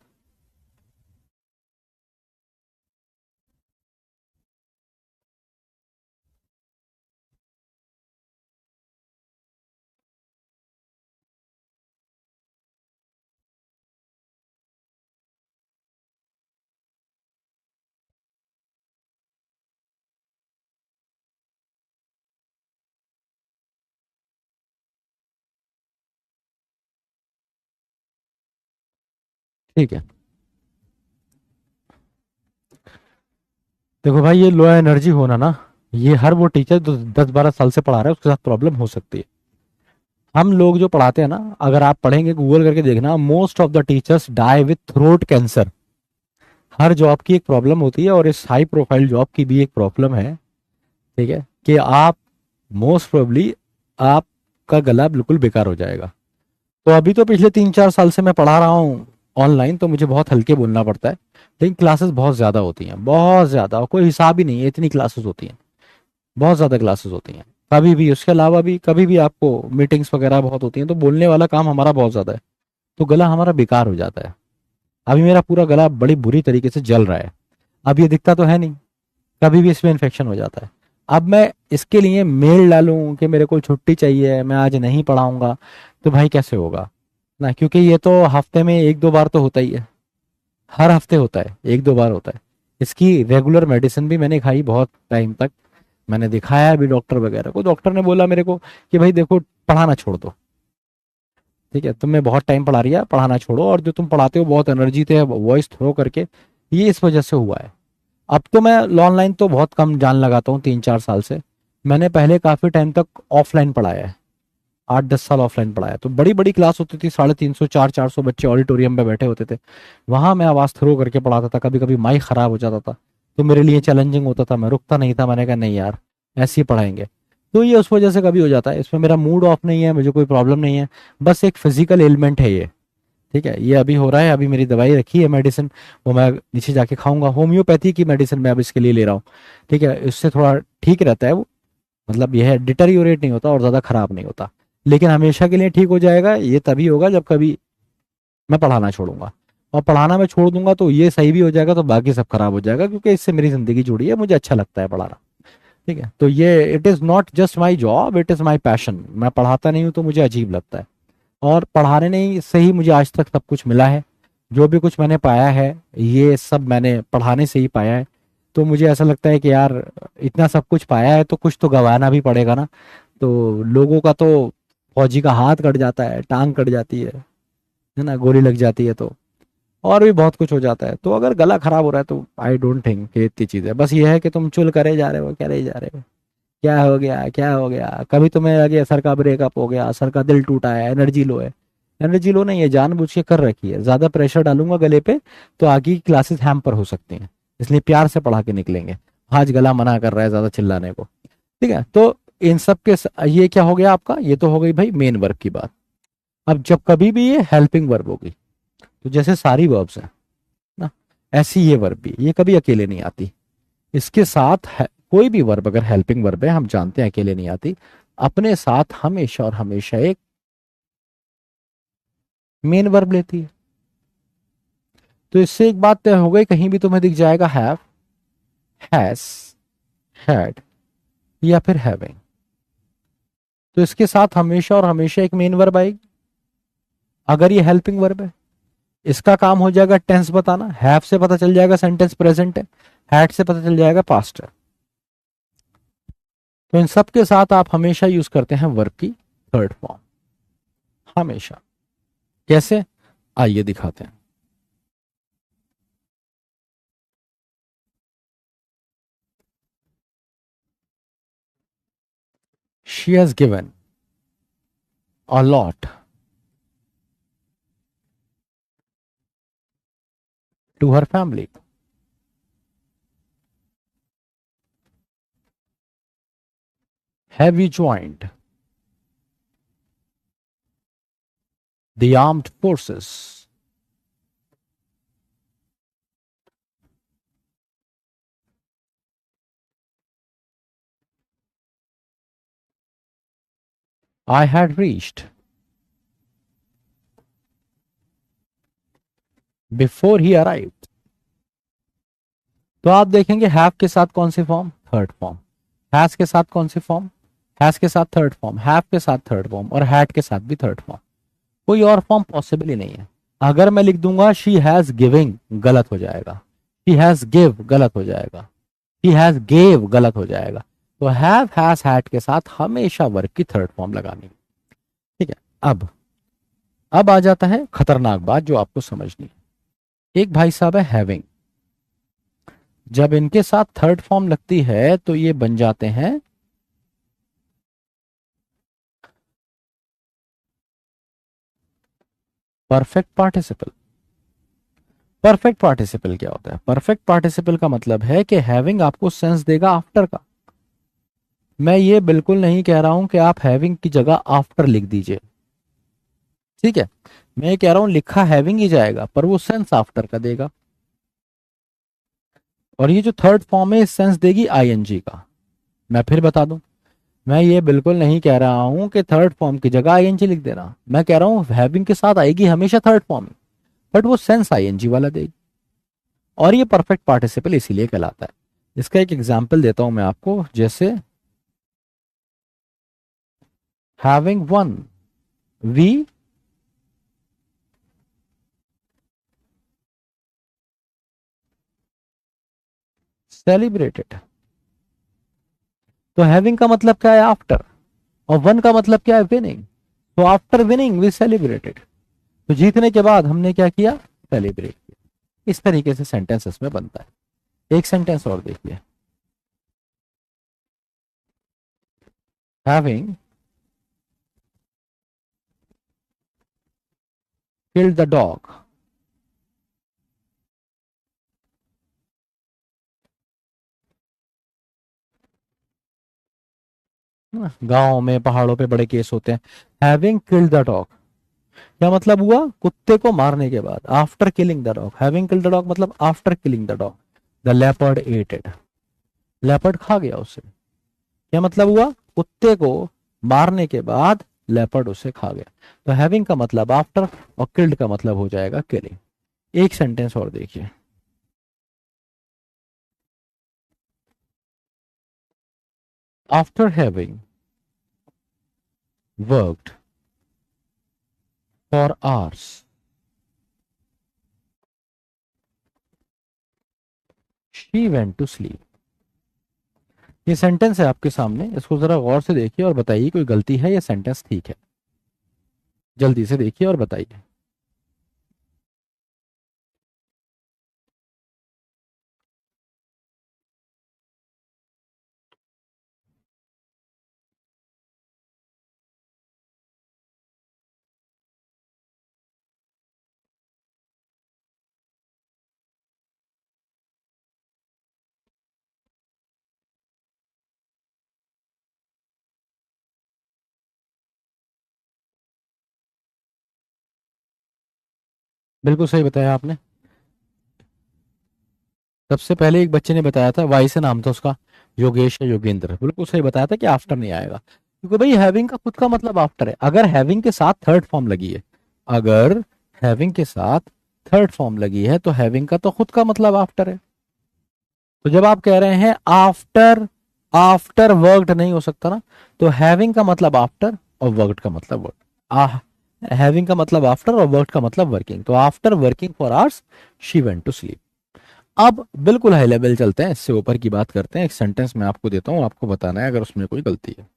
ठीक है, देखो भाई, ये लो एनर्जी होना ना, ये हर वो टीचर जो 10 12 साल से पढ़ा रहा है उसके साथ प्रॉब्लम हो सकती है। हम लोग जो पढ़ाते हैं ना, अगर आप पढ़ेंगे गूगल करके देखना, most of the teachers die with throat cancer. हर जॉब की एक प्रॉब्लम होती है, और इस हाई प्रोफाइल जॉब की भी एक प्रॉब्लम है। ठीक है, कि आप मोस्ट प्रोबेबली आपका गला बिल्कुल बेकार हो जाएगा। तो अभी तो पिछले 3 4 साल से मैं पढ़ा रहा हूँ ऑनलाइन, तो मुझे बहुत हल्के बोलना पड़ता है, लेकिन क्लासेस बहुत ज़्यादा होती हैं, बहुत ज़्यादा, कोई हिसाब ही नहीं है, इतनी क्लासेस होती हैं, बहुत ज़्यादा क्लासेस होती हैं। कभी भी, उसके अलावा भी कभी भी आपको मीटिंग्स वगैरह बहुत होती हैं, तो बोलने वाला काम हमारा बहुत ज़्यादा है, तो गला हमारा बेकार हो जाता है। अभी मेरा पूरा गला बड़ी बुरी तरीके से जल रहा है। अब ये दिखता तो है नहीं, कभी भी इसमें इन्फेक्शन हो जाता है। अब मैं इसके लिए मेल डालूं कि मेरे को छुट्टी चाहिए, मैं आज नहीं पढ़ाऊंगा, तो भाई कैसे होगा ना? क्योंकि ये तो हफ्ते में 1 2 बार तो होता ही है, हर हफ्ते होता है, 1 2 बार होता है। इसकी रेगुलर मेडिसिन भी मैंने खाई बहुत टाइम तक, मैंने दिखाया भी डॉक्टर वगैरह को, डॉक्टर ने बोला मेरे को कि भाई देखो, पढ़ाना छोड़ दो। ठीक है, तुमने बहुत टाइम पढ़ा रही है, पढ़ाना छोड़ो, और जो तुम पढ़ाते हो बहुत एनर्जी थे, वॉइस थ्रो करके, ये इस वजह से हुआ है। अब तो मैं ऑनलाइन तो बहुत कम जान लगाता हूँ, 3 4 साल से। मैंने पहले काफी टाइम तक ऑफलाइन पढ़ाया है, 8 10 साल ऑफलाइन पढ़ाया, तो बड़ी बड़ी क्लास होती थी, 350 400 बच्चे ऑडिटोरियम में बैठे होते थे। वहां मैं आवाज थ्रो करके पढ़ाता था, कभी कभी माइक खराब हो जाता था, तो मेरे लिए चैलेंजिंग होता था, मैं रुकता नहीं था, मैंने कहा नहीं यार, ऐसे ही पढ़ाएंगे। तो ये उस वजह से कभी हो जाता है, इसमें मेरा मूड ऑफ नहीं है, मुझे कोई प्रॉब्लम नहीं है, बस एक फिजिकल एलिमेंट है ये। ठीक है, ये अभी हो रहा है, अभी मेरी दवाई रखी है मेडिसिन, वो मैं नीचे जाके खाऊंगा, होम्योपैथी की मेडिसिन मैं अब इसके लिए ले रहा हूँ। ठीक है, इससे थोड़ा ठीक रहता है वो, मतलब यह है डिटेरियोरेट नहीं होता और ज़्यादा खराब नहीं होता। लेकिन हमेशा के लिए ठीक हो जाएगा ये तभी होगा जब कभी मैं पढ़ाना छोड़ूंगा, और पढ़ाना मैं छोड़ दूंगा तो ये सही भी हो जाएगा, तो बाकी सब खराब हो जाएगा, क्योंकि इससे मेरी ज़िंदगी जुड़ी है, मुझे अच्छा लगता है पढ़ाना। ठीक है, तो ये it is not just my job, it is my passion. मैं पढ़ाता नहीं हूँ तो मुझे अजीब लगता है, और पढ़ाने नहीं से ही मुझे आज तक सब कुछ मिला है। जो भी कुछ मैंने पाया है, ये सब मैंने पढ़ाने से ही पाया है। तो मुझे ऐसा लगता है कि यार, इतना सब कुछ पाया है तो कुछ तो गंवाना भी पड़ेगा ना। तो लोगों का तो फौजी का हाथ कट जाता है, टांग कट जाती है ना, गोली लग जाती है, तो और भी बहुत कुछ हो जाता है। तो अगर गला खराब हो रहा है तो आई डोंट थिंक कि इतनी चीज़ है। बस ये है कि तुम चुल करे जा रहे हो, करे जा रहे हो, क्या हो गया क्या हो गया, कभी तुम्हें लगे सर का ब्रेकअप हो गया, सर का दिल टूटा है, एनर्जी लो है। एनर्जी लो नहीं है, जानबूझ के कर रखी है, ज्यादा प्रेशर डालूंगा गले पे तो आगे की क्लासेस हैम्पर हो सकती हैं, इसलिए प्यार से पढ़ा के निकलेंगे। आज गला मना कर रहा है ज्यादा चिल्लाने को, ठीक है। तो इन सब के ये क्या हो गया आपका, ये तो हो गई भाई मेन वर्ब की बात। अब जब कभी भी ये हेल्पिंग वर्ब होगी, तो जैसे सारी वर्ब्स हैं ना, ऐसी ये वर्ब भी, ये कभी अकेले नहीं आती। इसके साथ कोई भी वर्ब अगर हेल्पिंग वर्ब है, हम जानते हैं अकेले नहीं आती, अपने साथ हमेशा और हमेशा एक मेन वर्ब लेती है। तो इससे एक बात तय हो गई, कहीं भी तुम्हें दिख जाएगा हैव, हैज, हैड या फिर हैविंग, तो इसके साथ हमेशा और हमेशा एक मेन वर्ब आएगी अगर ये हेल्पिंग वर्ब है। इसका काम हो जाएगा टेंस बताना, हैव से पता चल जाएगा सेंटेंस प्रेजेंट है, हैड से पता चल जाएगा पास्ट है। तो इन सब के साथ आप हमेशा यूज करते हैं वर्ब की थर्ड फॉर्म, हमेशा। कैसे, आइए दिखाते हैं। She has given a lot to her family. Have you joined the armed forces. I had reached before he arrived। तो आप देखेंगे हैव के साथ कौन सी फॉर्म, थर्ड फॉर्म। हैज के साथ कौन सी फॉर्म, हैज के साथ थर्ड फॉर्म। हैव के साथ थर्ड फॉर्म और हैड के साथ भी थर्ड फॉर्म। कोई और फॉर्म पॉसिबल ही नहीं है। अगर मैं लिख दूंगा शी हैज गिविंग, गलत हो जाएगा। शी हैज गिव, गलत हो जाएगा। शी हैज गेव, गलत हो जाएगा। तो हैव, हैज, हैड के साथ हमेशा वर्ब की थर्ड फॉर्म लगानी, ठीक है। अब आ जाता है खतरनाक बात जो आपको समझनी है। एक भाई साहब है हैविंग, जब इनके साथ थर्ड फॉर्म लगती है तो ये बन जाते हैं परफेक्ट पार्टिसिपल। परफेक्ट पार्टिसिपल क्या होता है, परफेक्ट पार्टिसिपल का मतलब है कि हैविंग आपको सेंस देगा आफ्टर का। मैं ये बिल्कुल नहीं कह रहा हूं कि आप हैविंग की जगह आफ्टर लिख दीजिए, ठीक है। मैं ये कह रहा हूं लिखा हैविंग ही जाएगा पर वो सेंस आफ्टर का देगा। और ये जो थर्ड फॉर्म है सेंस देगी आईएनजी का। मैं फिर बता दूं, मैं ये बिल्कुल नहीं कह रहा हूं कि थर्ड फॉर्म की जगह आईएनजी लिख देना। मैं कह रहा हूं हैविंग के साथ आएगी हमेशा थर्ड फॉर्म, बट वो सेंस आईएनजी वाला देगी। और ये परफेक्ट पार्टिसिपल इसीलिए कहलाता है। इसका एक एग्जांपल देता हूं मैं आपको, जैसे हैविंग वन, वी सेलिब्रेटेड। तो हैविंग का मतलब क्या है, आफ्टर। और वन का मतलब क्या है, विनिंग। तो आफ्टर विनिंग वी सेलिब्रेटेड। तो जीतने के बाद हमने क्या किया, सेलिब्रेट किया। इस तरीके से सेंटेंस इसमें बनता है। एक सेंटेंस और देखिए, हैविंग किल्ड द डॉग। गांव में पहाड़ों पे बड़े केस होते हैं। हैविंग किल्ड द डॉग क्या मतलब हुआ, कुत्ते को मारने के बाद, after killing the dog. Having killed the dog मतलब after killing the dog the leopard ate it. Leopard खा गया उसे। क्या मतलब हुआ, कुत्ते को मारने के बाद लेपर्ड उसे खा गया। तो हैविंग का मतलब आफ्टर और किल्ड का मतलब हो जाएगा किलिंग। एक सेंटेंस और देखिए, after having worked for hours she went to sleep. ये सेंटेंस है आपके सामने, इसको जरा गौर से देखिए और बताइए कोई गलती है या सेंटेंस ठीक है। जल्दी से देखिए और बताइए। बिल्कुल सही बताया आपने। सबसे पहले एक बच्चे ने बताया था, वाई से नाम था उसका, योगेश या योगेंद्र, बिल्कुल सही बताया था कि आफ्टर नहीं आएगा, क्योंकि भाई हैविंग का खुद का मतलब आफ्टर है। अगर हैविंग के साथ थर्ड फॉर्म लगी है, अगर हैविंग के साथ थर्ड फॉर्म लगी है तो हैविंग का तो खुद का मतलब आफ्टर है। तो जब आप कह रहे हैं आफ्टर, आफ्टर वर्कड नहीं हो सकता ना, तो हैविंग का मतलब आफ्टर और वर्कड का मतलब वर्क। आ हैविंग का मतलब आफ्टर और वर्कड का मतलब वर्किंग, तो after working for hours she went to sleep. अब बिल्कुल हाई लेवल चलते हैं, इससे ऊपर की बात करते हैं। एक सेंटेंस मैं आपको देता हूँ, आपको बताना है अगर उसमें कोई गलती है।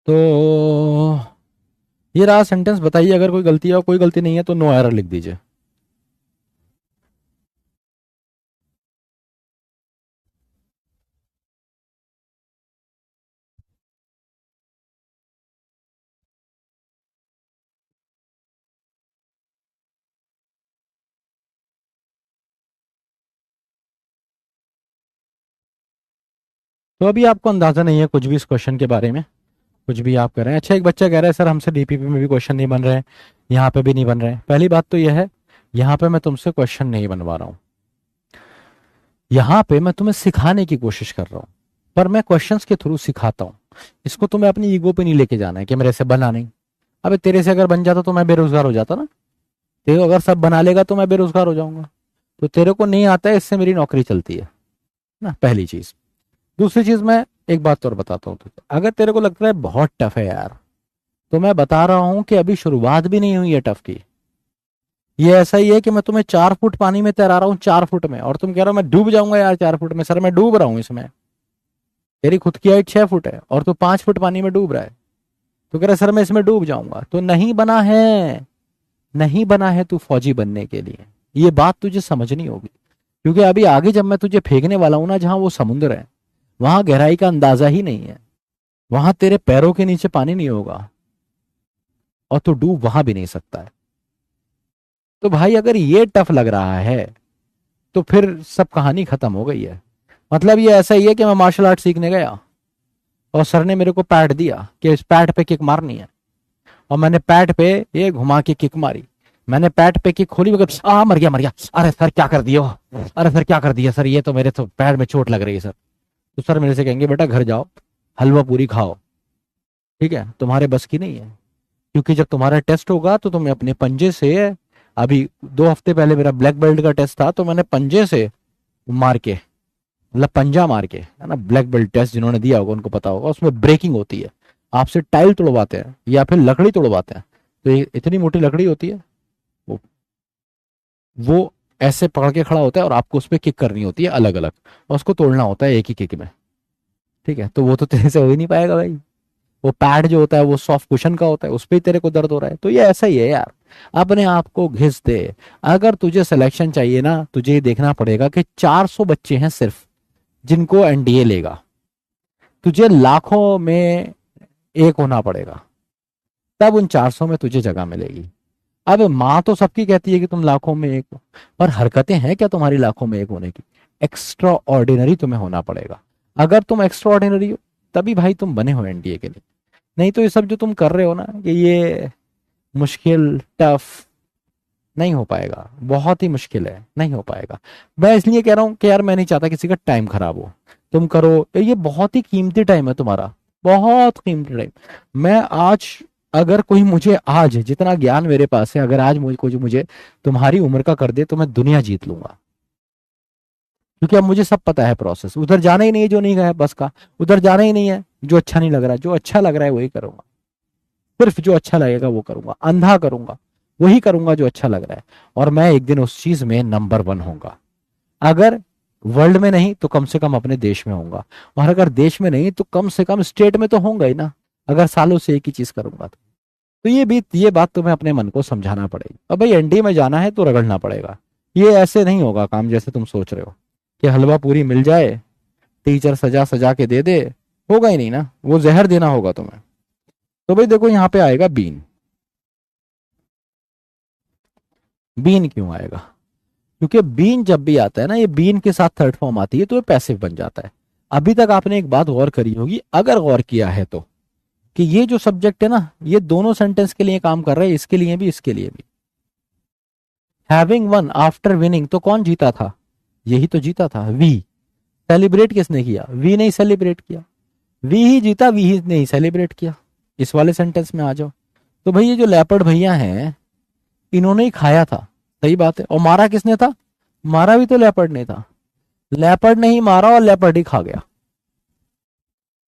तो ये रहा सेंटेंस, बताइए अगर कोई गलती है, और कोई गलती नहीं है तो नो एरर लिख दीजिए। तो अभी आपको अंदाजा नहीं है कुछ भी इस क्वेश्चन के बारे में, कुछ भी आप कर रहे हैं। अच्छा, एक बच्चा कह रहा है सर हमसे डीपीपी में भी क्वेश्चन नहीं बन रहे हैं, यहाँ पे भी नहीं बन रहे हैं। पहली बात तो यह है, यहाँ पे मैं तुमसे क्वेश्चन नहीं बनवा रहा हूँ, यहाँ पे मैं तुम्हें सिखाने की कोशिश कर रहा हूँ, पर मैं क्वेश्चंस के थ्रू सिखाता हूँ। इसको तुम्हें अपनी ईगो पे नहीं लेके जाना है कि मेरे से बना नहीं। अबे तेरे से अगर बन जाता तो मैं बेरोजगार हो जाता ना, तेरे को अगर सब बना लेगा तो मैं बेरोजगार हो जाऊंगा। तो तेरे को नहीं आता है, इससे मेरी नौकरी चलती है ना, पहली चीज। दूसरी चीज, मैं एक बात और बताता हूँ तुझे, अगर तेरे को लगता है बहुत टफ है यार, तो मैं बता रहा हूँ कि अभी शुरुआत भी नहीं हुई है टफ की। ये ऐसा ही है कि मैं तुम्हें 4 फुट पानी में तैरा रहा हूँ, 4 फुट में, और तुम कह रहे हो मैं डूब जाऊंगा यार 4 फुट में। सर मैं डूब रहा हूँ इसमें, तेरी खुद की हाइट 6 फुट है और तू 5 फुट पानी में डूब रहा है। तो कह रहा है सर मैं इसमें डूब जाऊंगा, तो नहीं बना है, नहीं बना है तू फौजी बनने के लिए। ये बात तुझे समझनी होगी, क्योंकि अभी आगे जब मैं तुझे फेंकने वाला हूं ना, जहां वो समुद्र है, वहां गहराई का अंदाजा ही नहीं है, वहां तेरे पैरों के नीचे पानी नहीं होगा, और तू डूब वहां भी नहीं सकता है। तो भाई अगर ये टफ लग रहा है तो फिर सब कहानी खत्म हो गई है। मतलब ये ऐसा ही है कि मैं मार्शल आर्ट सीखने गया और सर ने मेरे को पैड दिया कि इस पैड पे किक मारनी है, और मैंने पैड पे ये घुमा के किक मारी। मैंने पैड पे किक खोली, मगर मर गया, मर गया। अरे सर क्या कर दिया, अरे सर क्या कर दिया सर, ये तो मेरे तो पैर में चोट लग रही है सर। तो सर मेरे से कहेंगे बेटा घर जाओ, हलवा पूरी खाओ, ठीक है, तुम्हारे बस की नहीं है। क्योंकि जब तुम्हारा टेस्ट होगा तो तुम्हें अपने पंजे से, अभी 2 हफ्ते पहले मेरा ब्लैक बेल्ट का टेस्ट था, तो मैंने पंजे से मार के, मतलब पंजा मार के, है ना, ब्लैक बेल्ट टेस्ट जिन्होंने दिया होगा उनको पता होगा, उसमें ब्रेकिंग होती है। आपसे टाइल तोड़वाते हैं या फिर लकड़ी तोड़वाते हैं, तो ये इतनी मोटी लकड़ी होती है, वो वो ऐसे पकड़ के खड़ा होता है और आपको उस पर किक करनी होती है अलग अलग, और उसको तोड़ना होता है एक ही किक में। ठीक है, तो वो तो तेरे से हो ही नहीं पाएगा भाई। वो पैड जो होता है वो सॉफ्ट कुशन का होता है, उस पर ही तेरे को दर्द हो रहा है। तो ये ऐसा ही है यार, अपने आप को घिस दे। अगर तुझे सिलेक्शन चाहिए ना, तुझे ये देखना पड़ेगा कि 400 बच्चे हैं सिर्फ जिनको एनडीए लेगा, तुझे लाखों में एक होना पड़ेगा, तब उन 400 में तुझे जगह मिलेगी। अब माँ तो सबकी कहती है कि तुम लाखों में एक हो, पर हरकतें हैं क्या तुम्हारी लाखों में एक होने की? एक्स्ट्रा ऑर्डिनरी तुम्हें होना पड़ेगा। अगर तुम एक्स्ट्रा ऑर्डिनरी हो तभी भाई तुम बने हो एनडीए के लिए। नहीं तो ये सब जो तुम कर रहे हो ना, कि ये मुश्किल, टफ, नहीं हो पाएगा, बहुत ही मुश्किल है, नहीं हो पाएगा। मैं इसलिए कह रहा हूं कि यार मैं नहीं चाहता किसी का टाइम खराब हो। तुम करो, ये बहुत ही कीमती टाइम है तुम्हारा, बहुत कीमती टाइम। मैं आज, अगर कोई मुझे आज जितना ज्ञान मेरे पास है, अगर आज मुझे तुम्हारी उम्र का कर दे तो मैं दुनिया जीत लूंगा। क्योंकि अब मुझे सब पता है प्रोसेस, उधर जाना ही नहीं है जो नहीं है बस का, उधर जाना ही नहीं है जो अच्छा नहीं लग रहा है, जो अच्छा लग रहा है वही करूंगा। सिर्फ जो अच्छा लगेगा वो करूंगा, अंधा करूंगा, वही करूंगा जो अच्छा लग रहा है। और मैं एक दिन उस चीज में नंबर वन होऊंगा। अगर वर्ल्ड में नहीं तो कम से कम अपने देश में होऊंगा, और अगर देश में नहीं तो कम से कम स्टेट में तो होऊंगा ही ना, अगर सालों से एक ही चीज करूंगा तो ये बात तुम्हें अपने मन को समझाना पड़ेगी। अब भाई एनडीए में जाना है तो रगड़ना पड़ेगा। ये ऐसे नहीं होगा काम जैसे तुम सोच रहे हो कि हलवा पूरी मिल जाए, टीचर सजा सजा के दे दे, होगा ही नहीं ना, वो जहर देना होगा तुम्हें। तो भाई देखो यहाँ पे आएगा बीन। बीन क्यों आएगा? क्योंकि बीन जब भी आता है ना, ये बीन के साथ थर्ड फॉर्म आती है तो ये पैसिव बन जाता है। अभी तक आपने एक बात गौर करी होगी, अगर गौर किया है तो, कि ये जो सब्जेक्ट है ना, ये दोनों सेंटेंस के लिए काम कर रहा है, इसके लिए भी इसके लिए भी। हैविंग वन आफ्टर विनिंग, तो कौन जीता था? यही तो जीता था, वी। सेलिब्रेट किसने किया? वी नहीं सेलिब्रेट किया, वी ही जीता, वी ही नहीं सेलिब्रेट किया। इस वाले सेंटेंस में आ जाओ। तो भाई ये जो लेपर्ड भैया हैं, इन्होंने ही खाया था, सही बात है, और मारा किसने था? मारा भी तो लेपर्ड ने था। लेपर्ड ने ही मारा और लेपर्ड ही खा गया।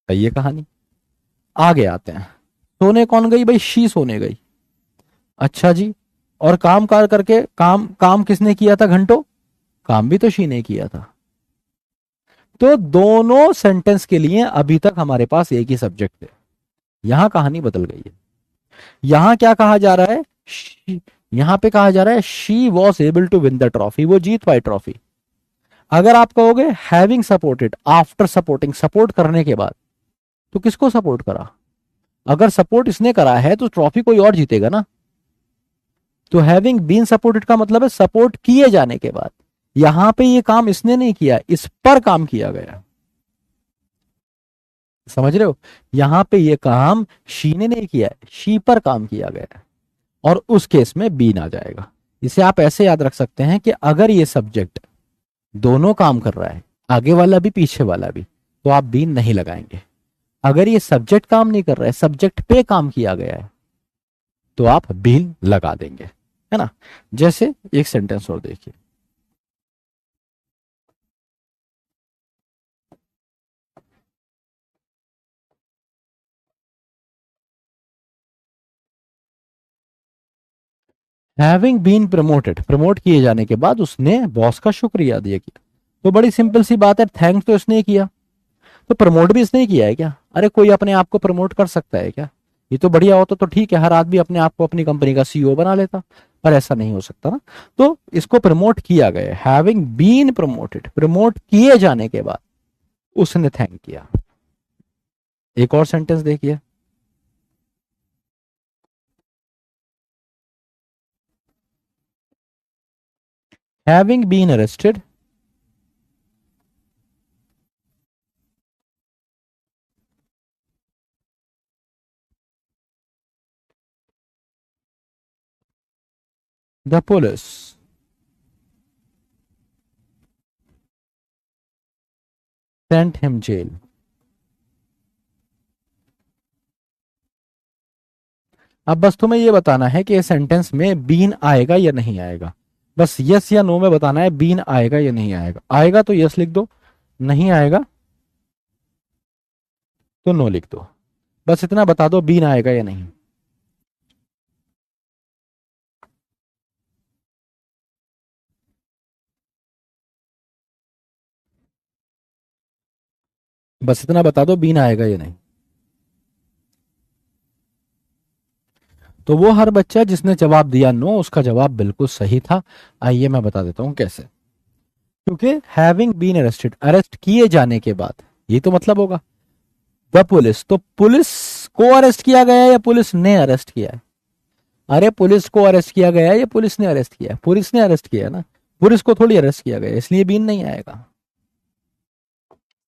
सही है कहानी। आगे आते हैं। सोने कौन गई भाई? शी सोने गई। अच्छा जी। और काम कार करके, काम काम किसने किया था घंटों? काम भी तो शी ने किया था। तो दोनों सेंटेंस के लिए अभी तक हमारे पास एक ही सब्जेक्ट है। यहां कहानी बदल गई है। यहां क्या कहा जा रहा है? यहां पे कहा जा रहा है she was able to win the trophy, वो जीत पाई ट्रॉफी। अगर आप कहोगे having supported, after supporting, support करने के बाद, तो किसको सपोर्ट करा? अगर सपोर्ट इसने करा है तो ट्रॉफी कोई और जीतेगा ना। तो हैविंग बीन सपोर्टेड का मतलब है सपोर्ट किए जाने के बाद। यहां पे ये काम इसने नहीं किया, इस पर काम किया गया। समझ रहे हो? यहां पे ये काम शी ने नहीं किया है, शी पर काम किया गया है, और उस केस में बीन आ जाएगा। इसे आप ऐसे याद रख सकते हैं कि अगर ये सब्जेक्ट दोनों काम कर रहा है, आगे वाला भी पीछे वाला भी, तो आप बीन नहीं लगाएंगे। अगर ये सब्जेक्ट काम नहीं कर रहा है, सब्जेक्ट पे काम किया गया है, तो आप बीन लगा देंगे, है ना। जैसे एक सेंटेंस और देखिए। हैविंग बीन प्रमोटेड, प्रमोट किए जाने के बाद उसने बॉस का शुक्रिया अदा किया। तो बड़ी सिंपल सी बात है, थैंक तो इसने किया, तो प्रमोट भी इसने किया है क्या? अरे कोई अपने आप को प्रमोट कर सकता है क्या? ये तो बढ़िया होता तो ठीक है, हर आदमी अपने आप को अपनी कंपनी का सीईओ बना लेता, पर ऐसा नहीं हो सकता ना। तो इसको प्रमोट किया गया है, हैविंग बीन प्रमोटेड, प्रमोट किए जाने के बाद उसने थैंक किया। एक और सेंटेंस देखिए। Having been arrested, the police sent him jail. अब बस तुम्हें ये बताना है कि इस सेंटेंस में बीन आएगा या नहीं आएगा। बस यस या नो में बताना है, बीन आएगा या नहीं आएगा। आएगा तो यस लिख दो, नहीं आएगा तो नो लिख दो। बस इतना बता दो, बीन आएगा या नहीं। बस इतना बता दो, बीन आएगा या नहीं। तो वो हर बच्चा जिसने जवाब दिया नो, उसका जवाब बिल्कुल सही था। आइए मैं बता देता हूं कैसे। क्योंकि हैविंग बीन अरेस्टेड, अरेस्ट किए जाने के बाद, ये तो मतलब होगा द पुलिस, तो पुलिस को अरेस्ट किया गया है या पुलिस ने अरेस्ट किया है? अरे पुलिस को अरेस्ट किया गया है या पुलिस ने अरेस्ट किया है? पुलिस ने अरेस्ट किया है ना, पुलिस को थोड़ी अरेस्ट किया गया, इसलिए बीन नहीं आएगा।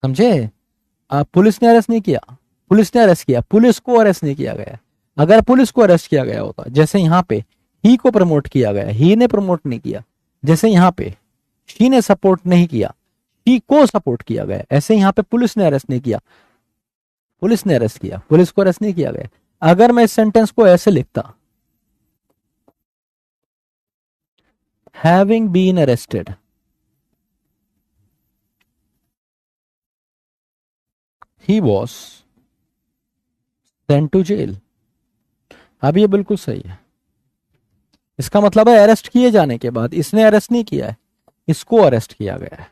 समझे? पुलिस ने अरेस्ट नहीं किया, पुलिस ने अरेस्ट किया, पुलिस को अरेस्ट नहीं किया गया। अगर पुलिस को अरेस्ट किया गया होता, जैसे यहाँ पे ही को प्रमोट किया गया, ही ने प्रमोट नहीं किया। जैसे यहाँ पे शी ने सपोर्ट नहीं किया, शी को सपोर्ट किया गया। ऐसे यहाँ पे पुलिस ने अरेस्ट नहीं किया, पुलिस ने अरेस्ट किया, पुलिस को अरेस्ट नहीं किया गया। अगर मैं इस सेंटेंस को ऐसे लिखता, having been arrested, he was sent to jail. अब ये बिल्कुल सही है। इसका मतलब है अरेस्ट किए जाने के बाद, इसने अरेस्ट नहीं किया है, इसको अरेस्ट किया गया है।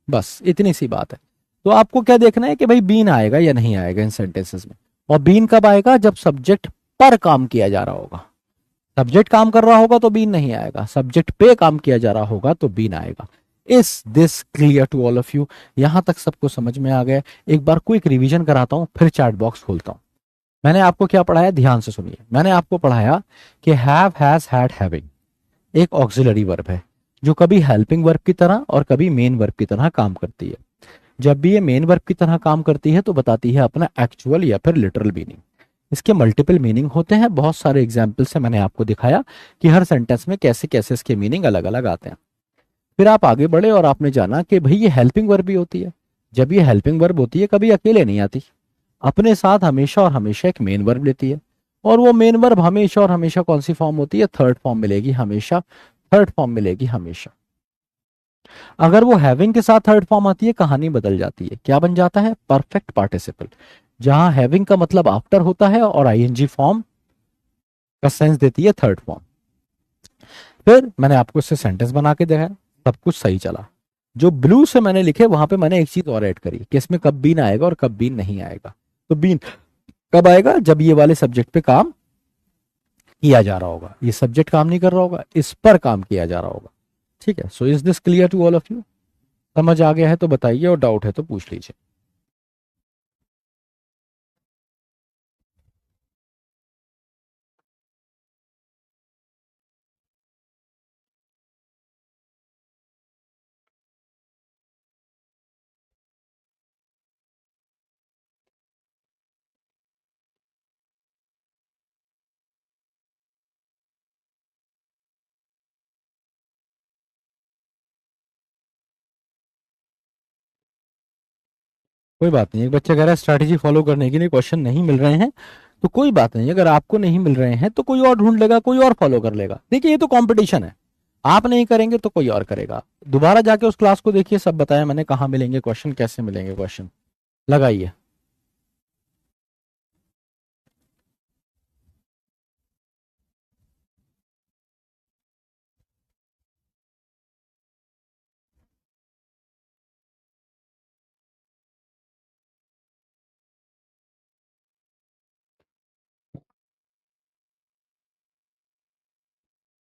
बस इतनी सी बात है। तो आपको क्या देखना है कि भाई बीन आएगा या नहीं आएगा इन सेंटेंसेस में। और बीन कब आएगा? जब सब्जेक्ट पर काम किया जा रहा होगा। सब्जेक्ट काम कर रहा होगा तो बीन नहीं आएगा, सब्जेक्ट पे काम किया जा रहा होगा तो बीन आएगा। Is this clear to all of you? यहां तक सबको समझ में आ गया? एक बार क्विक रिवीजन कराता हूं, फिर चैट बॉक्स खोलता हूं। मैंने आपको क्या पढ़ाया, ध्यान से सुनिए। मैंने आपको पढ़ाया कि हैव, हैज, हैड, हैविंग एक ऑक्सिलरी वर्ब है जो कभी हेल्पिंग वर्ब की तरह और कभी मेन वर्ब की तरह काम करती है। जब भी ये मेन वर्ब की तरह काम करती है तो बताती है अपना एक्चुअल या फिर लिटरल मीनिंग। इसके मल्टीपल मीनिंग होते हैं, बहुत सारे एग्जाम्पल से मैंने आपको दिखाया कि हर सेंटेंस में कैसे कैसे इसके मीनिंग अलग अलग आते हैं। फिर आप आगे बढ़े और आपने जाना कि भाई ये हेल्पिंग वर्ब भी होती है। जब ये हेल्पिंग वर्ब होती है कभी अकेले नहीं आती, अपने साथ हमेशा और हमेशा एक मेन वर्ब लेती है। और वो मेन वर्ब हमेशा और हमेशा कौन सी फॉर्म होती है? थर्ड फॉर्म मिलेगी हमेशा, थर्ड फॉर्म मिलेगी हमेशा। अगर वो हैविंग के साथ थर्ड फॉर्म आती है कहानी बदल जाती है, क्या बन जाता है? परफेक्ट पार्टिसिपल, जहां हैविंग का मतलब आफ्टर होता है और आईएनजी फॉर्म का सेंस देती है थर्ड फॉर्म। फिर मैंने आपको इससे सेंटेंस बना के दिखाया, सब कुछ सही चला। जो ब्लू से मैंने लिखे वहां पे मैंने एक चीज और ऐड करी कि इसमें कब बीन आएगा और कब बीन नहीं आएगा। तो बीन कब आएगा? जब ये वाले सब्जेक्ट पे काम किया जा रहा होगा, ये सब्जेक्ट काम नहीं कर रहा होगा, इस पर काम किया जा रहा होगा। ठीक है, so is this clear to all of you? समझ आ गया है तो बताइए, और डाउट है तो पूछ लीजिए। कोई बात नहीं, एक बच्चा कह रहा है स्ट्रैटेजी फॉलो करने के लिए क्वेश्चन नहीं मिल रहे हैं, तो कोई बात नहीं, अगर आपको नहीं मिल रहे हैं तो कोई और ढूंढ लेगा, कोई और फॉलो कर लेगा। देखिए ये तो कंपटीशन है, आप नहीं करेंगे तो कोई और करेगा। दोबारा जाके उस क्लास को देखिए, सब बताया मैंने कहाँ मिलेंगे क्वेश्चन, कैसे मिलेंगे क्वेश्चन। लगाइए।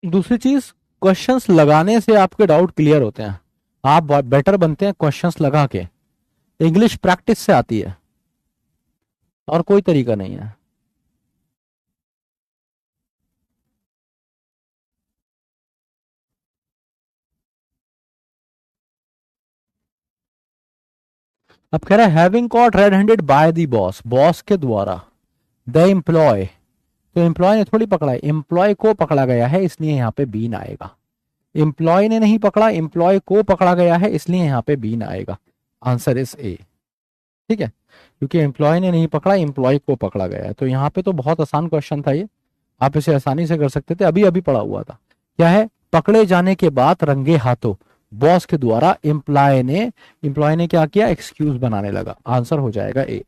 दूसरी चीज, क्वेश्चंस लगाने से आपके डाउट क्लियर होते हैं, आप बेटर बनते हैं क्वेश्चंस लगा के। इंग्लिश प्रैक्टिस से आती है, और कोई तरीका नहीं है। अब कह रहा है having cot red handed by the boss, boss के द्वारा। द एम्प्लॉय, तो एम्प्लॉय ने थोड़ी पकड़ा है, एम्प्लॉय को पकड़ा गया है, इसलिए यहाँ पे बीन आएगा। एम्प्लॉय ने नहीं पकड़ा, एम्प्लॉय को पकड़ा गया है, इसलिए यहाँ पे बीन आएगा। आंसर इज ए। ठीक है, क्योंकि एम्प्लॉय ने नहीं पकड़ा, एम्प्लॉय को पकड़ा गया है। तो यहाँ पे तो बहुत आसान क्वेश्चन था ये, आप इसे आसानी से कर सकते थे, अभी अभी पढ़ा हुआ था। क्या है? पकड़े जाने के बाद रंगे हाथों बॉस के द्वारा एम्प्लॉय ने क्या किया? एक्सक्यूज बनाने लगा। आंसर हो जाएगा ए।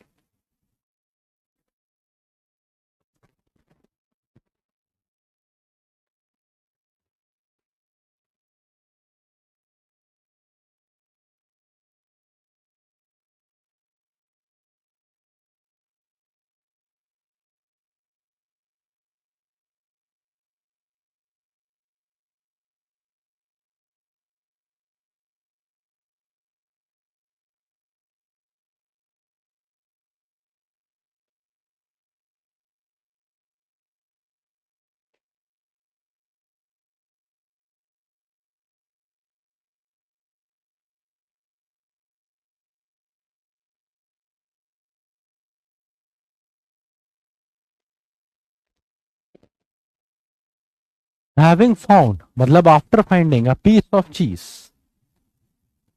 हैविंग फाउंड मतलब after finding a piece of cheese,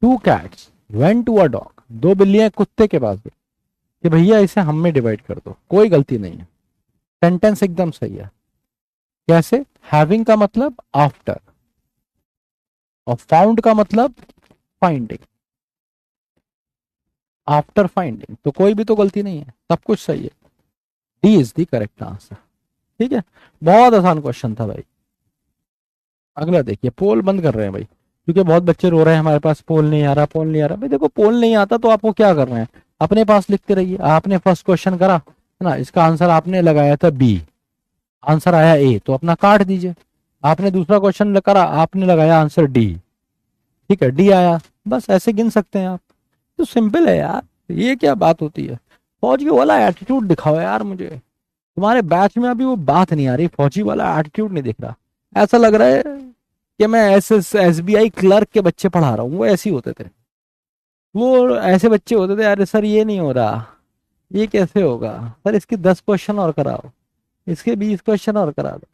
two cats went to a dog, दो बिल्लियां कुत्ते के पास गई कि भैया इसे हम में डिवाइड कर दो, कोई गलती नहीं है, सेंटेंस एकदम सही है। कैसे? हैविंग का मतलब आफ्टर, और फाउंड का मतलब फाइंडिंग, आफ्टर फाइंडिंग, तो कोई भी तो गलती नहीं है, सब कुछ सही है। D is the correct answer. ठीक है, बहुत आसान क्वेश्चन था भाई। अगला देखिए, पोल बंद कर रहे हैं भाई, क्योंकि बहुत बच्चे रो रहे हैं हमारे पास पोल नहीं आ रहा, पोल नहीं आ रहा। भाई देखो, पोल नहीं आता तो आपको क्या करना है, अपने पास लिखते रहिए। आपने फर्स्ट क्वेश्चन करा है ना, इसका आंसर आपने लगाया था बी, आंसर आया ए, तो अपना काट दीजिए। आपने दूसरा क्वेश्चन करा, आपने लगाया आंसर डी, ठीक है, डी आया, बस ऐसे गिन सकते हैं आप। तो सिंपल है यार, ये क्या बात होती है। फौजी वाला एटीट्यूड दिखाओ यार मुझे, तुम्हारे बैच में अभी वो बात नहीं आ रही, फौजी वाला एटीट्यूड नहीं दिख रहा। ऐसा लग रहा है कि मैं एस बी आई क्लर्क के बच्चे पढ़ा रहा हूँ, वो ऐसे ही होते थे। वो ऐसे बच्चे होते थे, अरे सर ये नहीं हो रहा, ये कैसे होगा, सर इसके 10 क्वेश्चन और कराओ, इसके 20 क्वेश्चन और करा दो।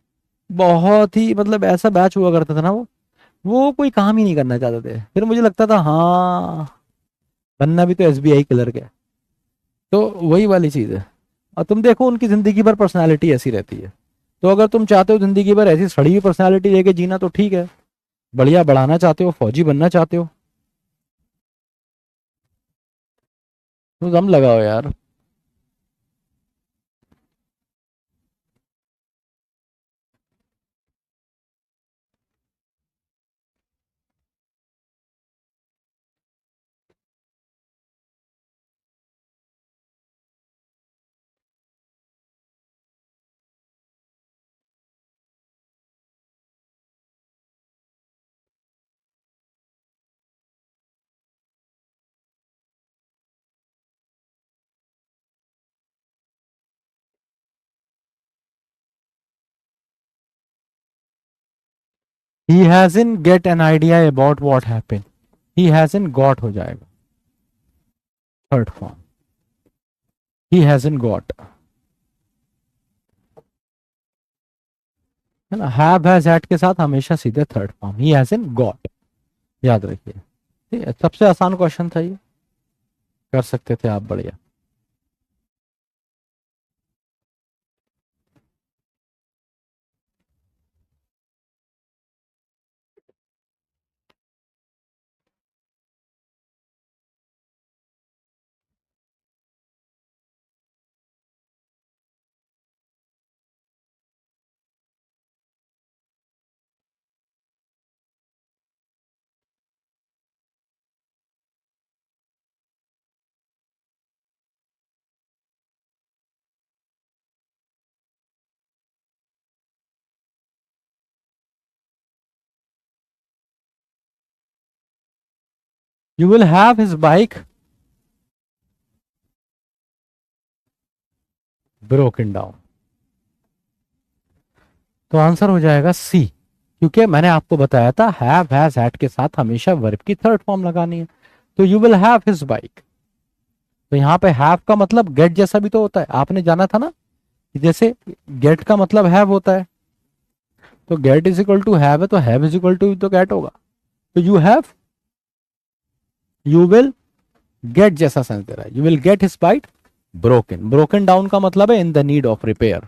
बहुत ही मतलब ऐसा बैच हुआ करता था ना वो कोई काम ही नहीं करना चाहते थे। फिर मुझे लगता था हाँ, बनना भी तो एस बी आई क्लर्क है। तो वही वाली चीज है। और तुम देखो उनकी जिंदगी भर पर्सनालिटी ऐसी रहती है। तो अगर तुम चाहते हो जिंदगी भर ऐसी सड़ी हुई पर्सनालिटी लेके जीना तो ठीक है, बढ़िया, बढ़ाना चाहते हो, फौजी बनना चाहते हो तो दम लगाओ यार। He hasn't get an idea about what happened, he hasn't got हो जाएगा third form, he hasn't got, है ना। हैव हैज हैड के साथ हमेशा सीधे third form, he hasn't got, याद रखिए। ठीक है, सबसे आसान क्वेश्चन था ये, कर सकते थे आप, बढ़िया। You will have his bike broken down, तो आंसर हो जाएगा सी, क्योंकि मैंने आपको बताया था हैव हैज हैड के साथ हमेशा वर्ब की थर्ड फॉर्म लगानी है। तो you will have his bike, तो यहाँ पे हैव का मतलब गेट जैसा भी तो होता है, आपने जाना था ना कि जैसे गेट का मतलब हैव होता है, तो get is equal to have है, तो हैव इज इक्वल टू तो गेट होगा। तो you have, you will, get जैसा सेंस दे रहा है, you will get his bike broken, broken down का मतलब है in the need of repair.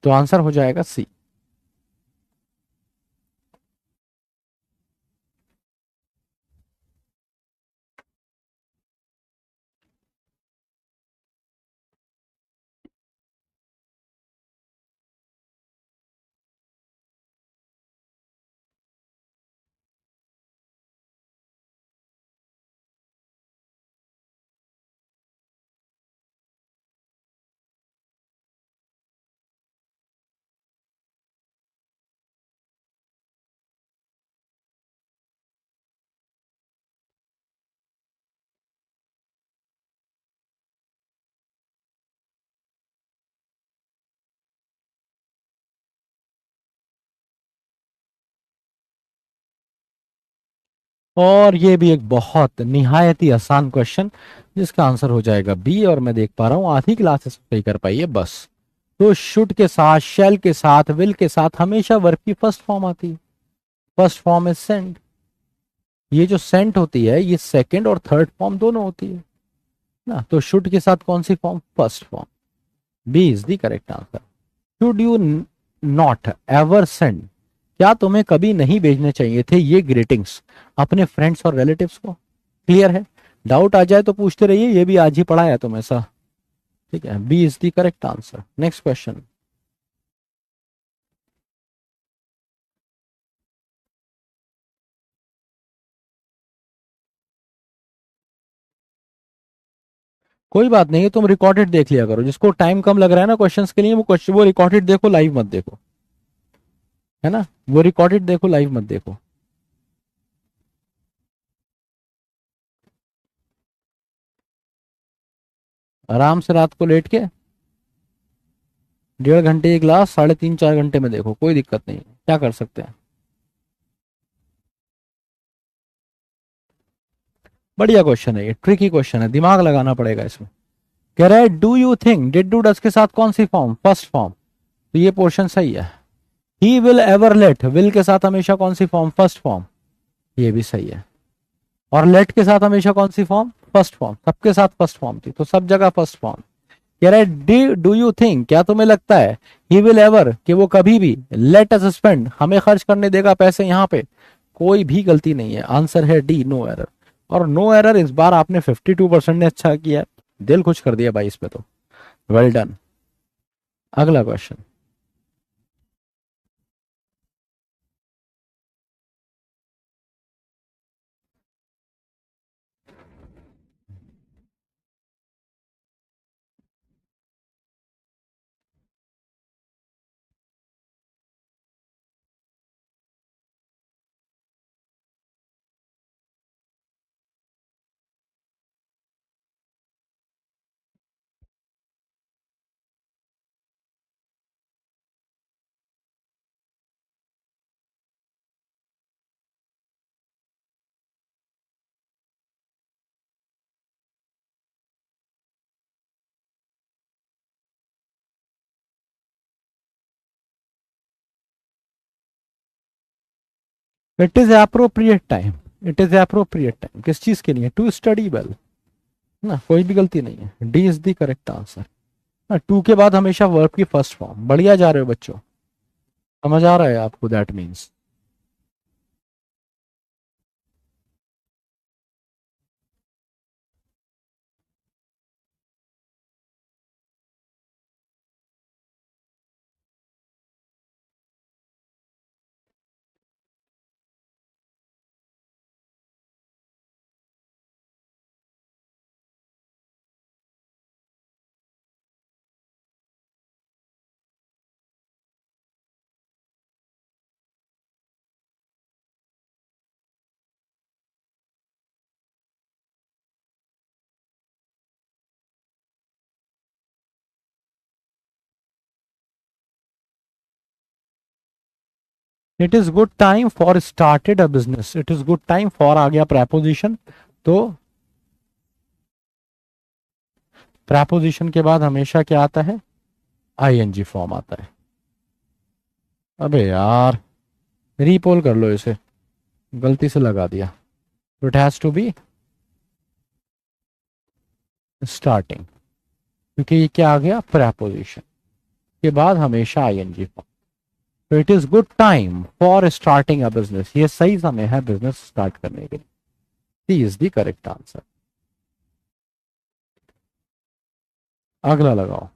तो आंसर हो जाएगा सी। और ये भी एक बहुत निहायत ही आसान क्वेश्चन, जिसका आंसर हो जाएगा बी। और मैं देख पा रहा हूँ आधी क्लासेस सही कर पाई है बस। तो शुड के साथ, शेल के साथ, विल के साथ हमेशा वर्ब की फर्स्ट फॉर्म आती है। First form is sent. ये जो सेंट होती है ये सेकंड और थर्ड फॉर्म दोनों होती है ना। तो शुड के साथ कौन सी form? First form. B is the correct answer. Should you not ever send, क्या तुम्हें कभी नहीं भेजने चाहिए थे ये ग्रीटिंग्स अपने फ्रेंड्स और रिलेटिव्स को? क्लियर है? डाउट आ जाए तो पूछते रहिए, ये भी आज ही पढ़ाया तुम ऐसा। ठीक है, B is the correct answer. Next question. कोई बात नहीं है, तुम रिकॉर्डेड देख लिया करो। जिसको टाइम कम लग रहा है ना क्वेश्चंस के लिए, वो क्वेश्चन वो रिकॉर्डेड देखो, लाइव मत देखो, है ना। वो रिकॉर्डेड देखो, लाइव मत देखो। आराम से रात को लेट के 1.5 घंटे की क्लास 3.5 4 घंटे में देखो, कोई दिक्कत नहीं है, क्या कर सकते हैं। बढ़िया क्वेश्चन है ये, ट्रिकी क्वेश्चन है, दिमाग लगाना पड़ेगा इसमें। कह रहा है do you think, did do does के साथ कौन सी फॉर्म? First form. तो ये पोर्शन सही है। He will ever let, will के साथ हमेशा कौन सी फॉर्म? First form. ये भी सही है। और लेट के साथ हमेशा कौन सी फॉर्म? First form. सबके साथ फर्स्ट फॉर्म थी, तो सब जगह फर्स्ट फॉर्म। कह रहा है डू यू थिंक, क्या तुम्हें लगता है, ही विल एवर, कि वो कभी भी, लेट अस स्पेंड, हमें खर्च करने देगा पैसे यहाँ पे? कोई भी गलती नहीं है, आंसर है डी, नो एरर। और नो एरर इस बार आपने 52% ने अच्छा किया है। दिल खुश कर दिया भाई इस पे तो, वेल डन। अगला question. It is appropriate time. It is appropriate time किस चीज के लिए? टू स्टडी वेल ना, कोई भी गलती नहीं है, D is the correct answer. To के बाद हमेशा वर्ब की फर्स्ट फॉर्म। बढ़िया जा रहे हो बच्चों, समझ आ रहा है आपको? That means it is good time for started a business. It is good time for आ गया प्रेपोजिशन। तो प्रेपोजिशन के बाद हमेशा क्या आता है? आईएनजी फॉर्म आता है। अबे यार, रीपोल कर लो इसे, गलती से लगा दिया। It has to be starting, क्योंकि ये क्या आ गया? प्रेपोजिशन के बाद हमेशा आईएनजी फॉर्म। तो it is good time for starting a business, ये सही समय है बिजनेस स्टार्ट करने के लिए। C is the correct answer. अगला लगाओ।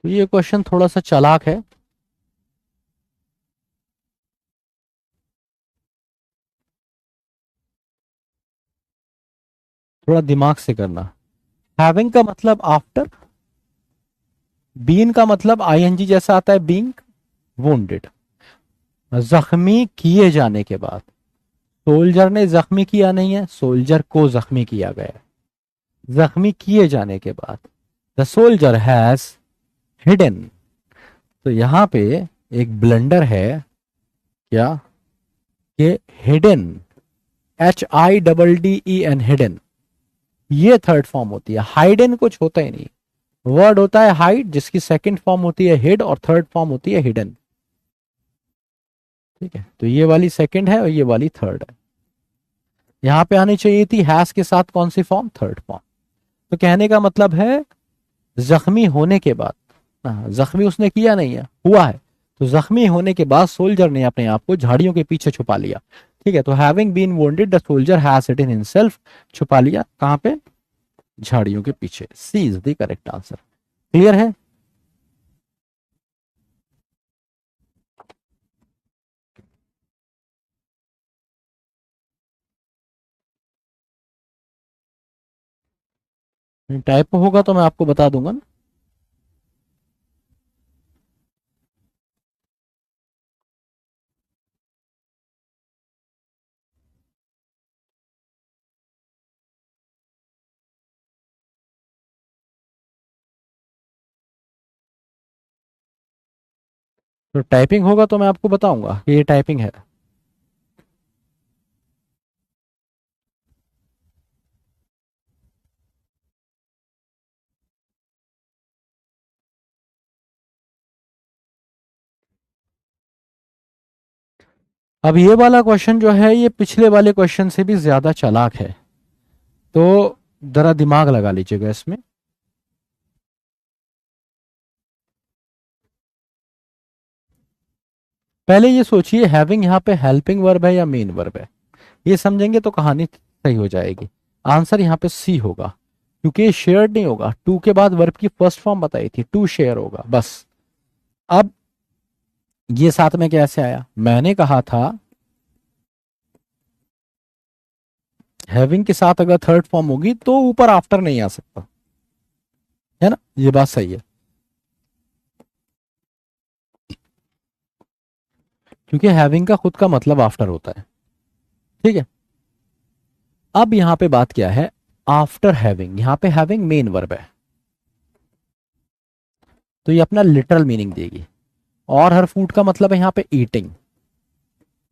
तो ये क्वेश्चन थोड़ा सा चालाक है। थोड़ा दिमाग से करना। हैविंग का मतलब आफ्टर, बीन का मतलब आईएनजी जैसा आता है, बीइंग वुंडेड, जख्मी किए जाने के बाद। सोल्जर ने जख्मी किया नहीं है, सोल्जर को जख्मी किया गया है। जख्मी किए जाने के बाद, द सोल्जर हैज हिडन। तो यहां पे एक ब्लंडर है क्या, कि हिडन, HIDDEN, हिडन, ये थर्ड फॉर्म होती है। हाइडन कुछ होता ही नहीं, वर्ड होता है हाइड जिसकी सेकंड फॉर्म होती है हिड और थर्ड फॉर्म होती है हिडन। ठीक है, तो ये वाली सेकंड है और ये वाली थर्ड है। यहां पे आनी चाहिए थी हैज के साथ कौन सी फॉर्म, थर्ड फॉर्म। तो कहने का मतलब है जख्मी होने के बाद, जख्मी उसने किया नहीं है, हुआ है, तो जख्मी होने के बाद सोल्जर ने अपने आप को झाड़ियों के पीछे छुपा लिया। ठीक है, तो having been wounded the soldier has hidden himself, छुपा लिया कहां पे, झाड़ियों के पीछे। C is the correct answer. Clear है? टाइप होगा तो मैं आपको बता दूंगा ना। तो टाइपिंग होगा तो मैं आपको बताऊंगा कि ये टाइपिंग है। अब ये वाला क्वेश्चन जो है ये पिछले वाले क्वेश्चन से भी ज्यादा चालाक है, तो जरा दिमाग लगा लीजिएगा इसमें। पहले ये सोचिए हैविंग यहाँ पे हेल्पिंग वर्ब है या मेन वर्ब है, ये समझेंगे तो कहानी सही हो जाएगी। आंसर यहाँ पे सी होगा, क्योंकि ये शेयर्ड नहीं होगा। टू के बाद वर्ब की फर्स्ट फॉर्म बताई थी, टू शेयर होगा बस। अब ये साथ में कैसे आया, मैंने कहा था हैविंग के साथ अगर थर्ड फॉर्म होगी तो ऊपर आफ्टर नहीं आ सकता, है ना, ये बात सही है, क्योंकि हैविंग का खुद का मतलब आफ्टर होता है। ठीक है, अब यहां पे बात क्या है, आफ्टर हैविंग, यहां पे हैविंग मेन वर्ब है, तो ये अपना लिटरल मीनिंग देगी। और हर फूड का मतलब है यहाँ पे ईटिंग,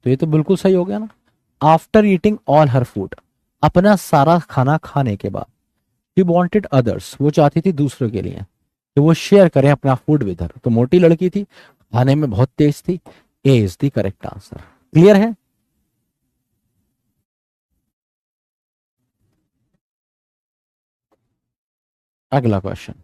तो ये तो बिल्कुल सही हो गया ना। आफ्टर ईटिंग ऑल हर फूड, अपना सारा खाना खाने के बाद। शी वॉन्टेड अदर्स, वो चाहती थी दूसरों के लिए कि वो शेयर करें अपना फूड विद हर। तो मोटी लड़की थी, खाने में बहुत तेज थी। A is the correct answer. Clear है? अगला क्वेश्चन।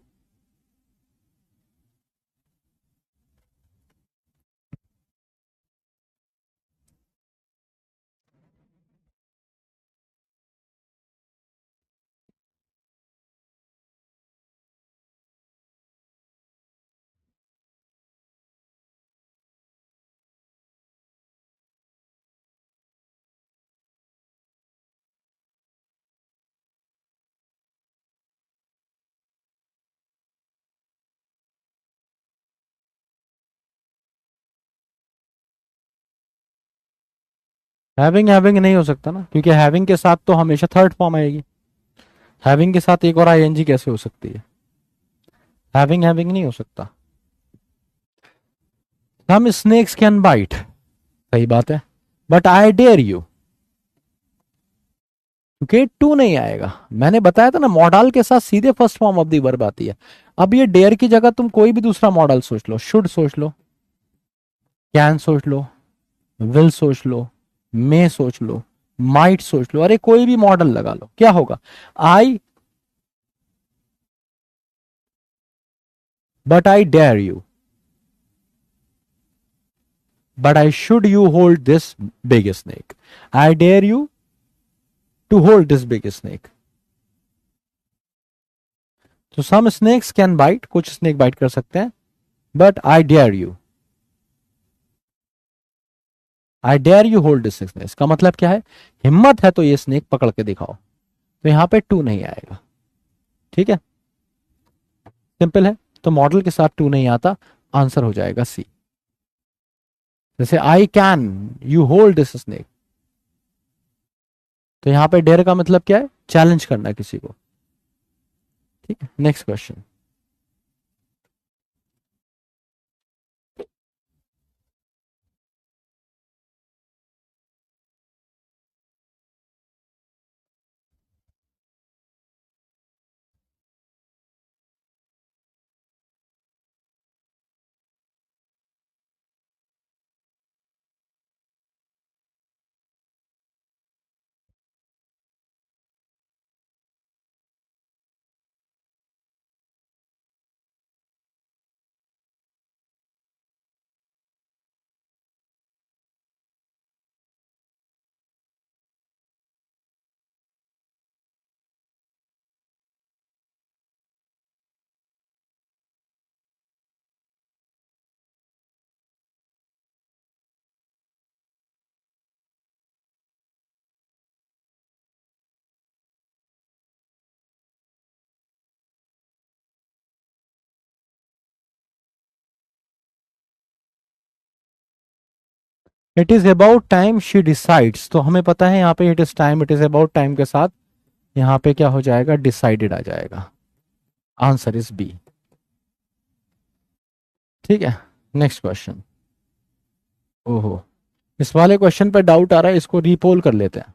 हैविंग हैविंग नहीं हो सकता ना, क्योंकि हैविंग के साथ तो हमेशा थर्ड फॉर्म आएगी। हैविंग के साथ एक और आईएनजी कैसे हो सकती है, हैविंग हैविंग नहीं हो सकता। हम स्नेक्स कैन बाइट, सही बात है, बट आई डेयर यू, क्योंकि टू नहीं आएगा। मैंने बताया था ना, मॉडल के साथ सीधे first form of the verb आती है। अब ये डेयर की जगह तुम कोई भी दूसरा मॉडल सोच लो, शुड सोच लो, कैन सोच लो, विल सोच लो, मे सोच लो, माइट सोच लो, अरे कोई भी मॉडल लगा लो, क्या होगा, I, but I dare you, but I should you hold this big snake, I dare you to hold this big snake. तो सम स्नेक्स कैन बाइट, कुछ स्नेक बाइट कर सकते हैं, but I dare you, I dare you hold this snake, इसका मतलब क्या है, हिम्मत है तो ये स्नेक पकड़ के दिखाओ। तो यहां पे टू नहीं आएगा। ठीक है, सिंपल है। तो मॉडल के साथ टू नहीं आता, आंसर हो जाएगा सी। जैसे I can you hold this snake, तो यहां पे डेयर का मतलब क्या है, चैलेंज करना किसी को। ठीक है, next question. It is about time she decides, तो हमें पता है यहाँ पे it is time, it is about time के साथ यहाँ पे क्या हो जाएगा, डिसाइडेड आ जाएगा। Answer is B. ठीक है, नेक्स्ट क्वेश्चन। ओहो, इस वाले क्वेश्चन पे डाउट आ रहा है, इसको रीपोल कर लेते हैं।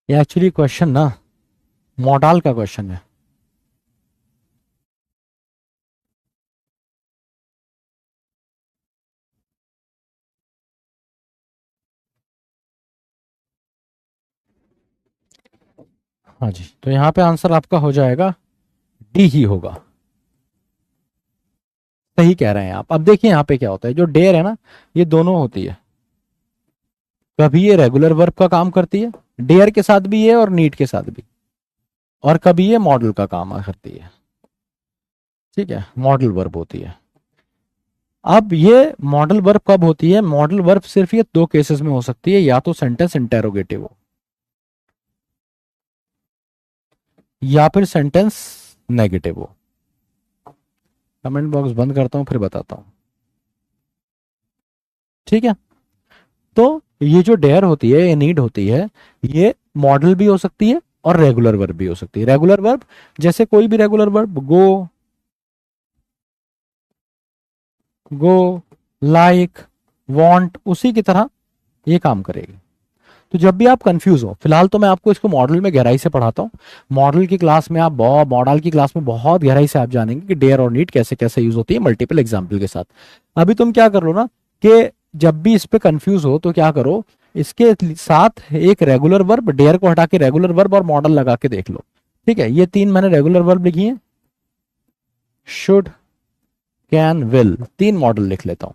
ये एक्चुअली क्वेश्चन ना मॉडल का क्वेश्चन है। हाँ जी, तो यहाँ पे आंसर आपका हो जाएगा डी ही होगा। सही कह रहे हैं आप। अब देखिए यहाँ पे क्या होता है, जो डेयर है ना, ये दोनों होती है। कभी ये रेगुलर वर्ब का काम करती है, डेयर के साथ भी है और नीड के साथ भी, और कभी ये मॉडल का काम करती है। ठीक है, मॉडल वर्ब होती है। अब ये मॉडल वर्ब कब होती है, मॉडल वर्ब सिर्फ ये दो केसेस में हो सकती है, या तो सेंटेंस इंटेरोगेटिव हो या फिर सेंटेंस नेगेटिव हो। कमेंट बॉक्स बंद करता हूं फिर बताता हूं। ठीक है, तो ये जो डेयर होती है, ये नीड होती है, ये मॉडल भी हो सकती है और रेगुलर वर्ब भी हो सकती है। रेगुलर वर्ब जैसे कोई भी रेगुलर वर्ब, गो, लाइक, वांट, उसी की तरह ये काम करेगी। तो जब भी आप कंफ्यूज हो, फिलहाल तो मैं आपको इसको मॉडल में गहराई से पढ़ाता हूँ। मॉडल की क्लास में आप बहुत मॉडल की क्लास में बहुत गहराई से आप जानेंगे कि डेयर और नीड कैसे कैसे यूज होती है मल्टीपल एग्जाम्पल के साथ। अभी तुम क्या कर लो ना, कि जब भी इस पे कंफ्यूज हो तो क्या करो, इसके साथ एक रेगुलर वर्ब, डेयर को हटा के रेगुलर वर्ब और मॉडल लगा के देख लो। ठीक है, ये तीन मैंने रेगुलर वर्ब लिखी है, शुड, कैन, विल, तीन मॉडल लिख लेता हूं।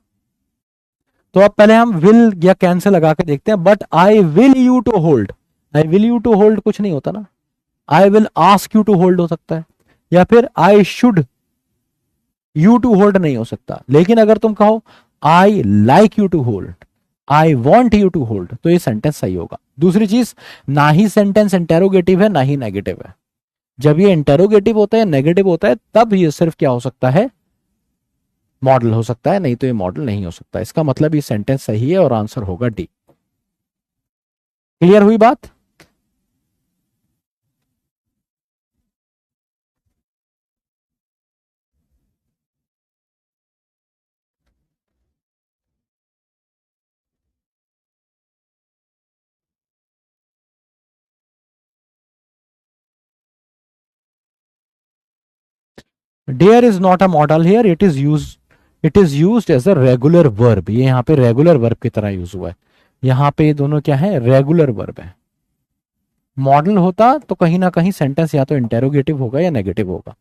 तो अब पहले हम विल या कैन से लगा के देखते हैं। But I will you to hold, I will you to hold कुछ नहीं होता ना, I will ask you to hold हो सकता है, या फिर I should you to hold नहीं हो सकता। लेकिन अगर तुम कहो I like you to hold, I want you to hold, तो ये सेंटेंस सही होगा। दूसरी चीज, ना ही सेंटेंस इंटेरोगेटिव है ना ही नेगेटिव है। जब ये इंटेरोगेटिव होता है, नेगेटिव होता है, तब ये सिर्फ क्या हो सकता है, मॉडल हो सकता है, नहीं तो ये मॉडल नहीं हो सकता। इसका मतलब ये सेंटेंस सही है और आंसर होगा डी। क्लियर हुई बात? Dare is not a modal, here it is use it is used as a regular verb, ये यहाँ पे रेगुलर वर्ब की तरह यूज हुआ है। यहाँ पे ये दोनों क्या है, रेगुलर वर्ब है। मॉडल होता तो कहीं ना कहीं सेंटेंस या तो इंटेरोगेटिव होगा या नेगेटिव होगा।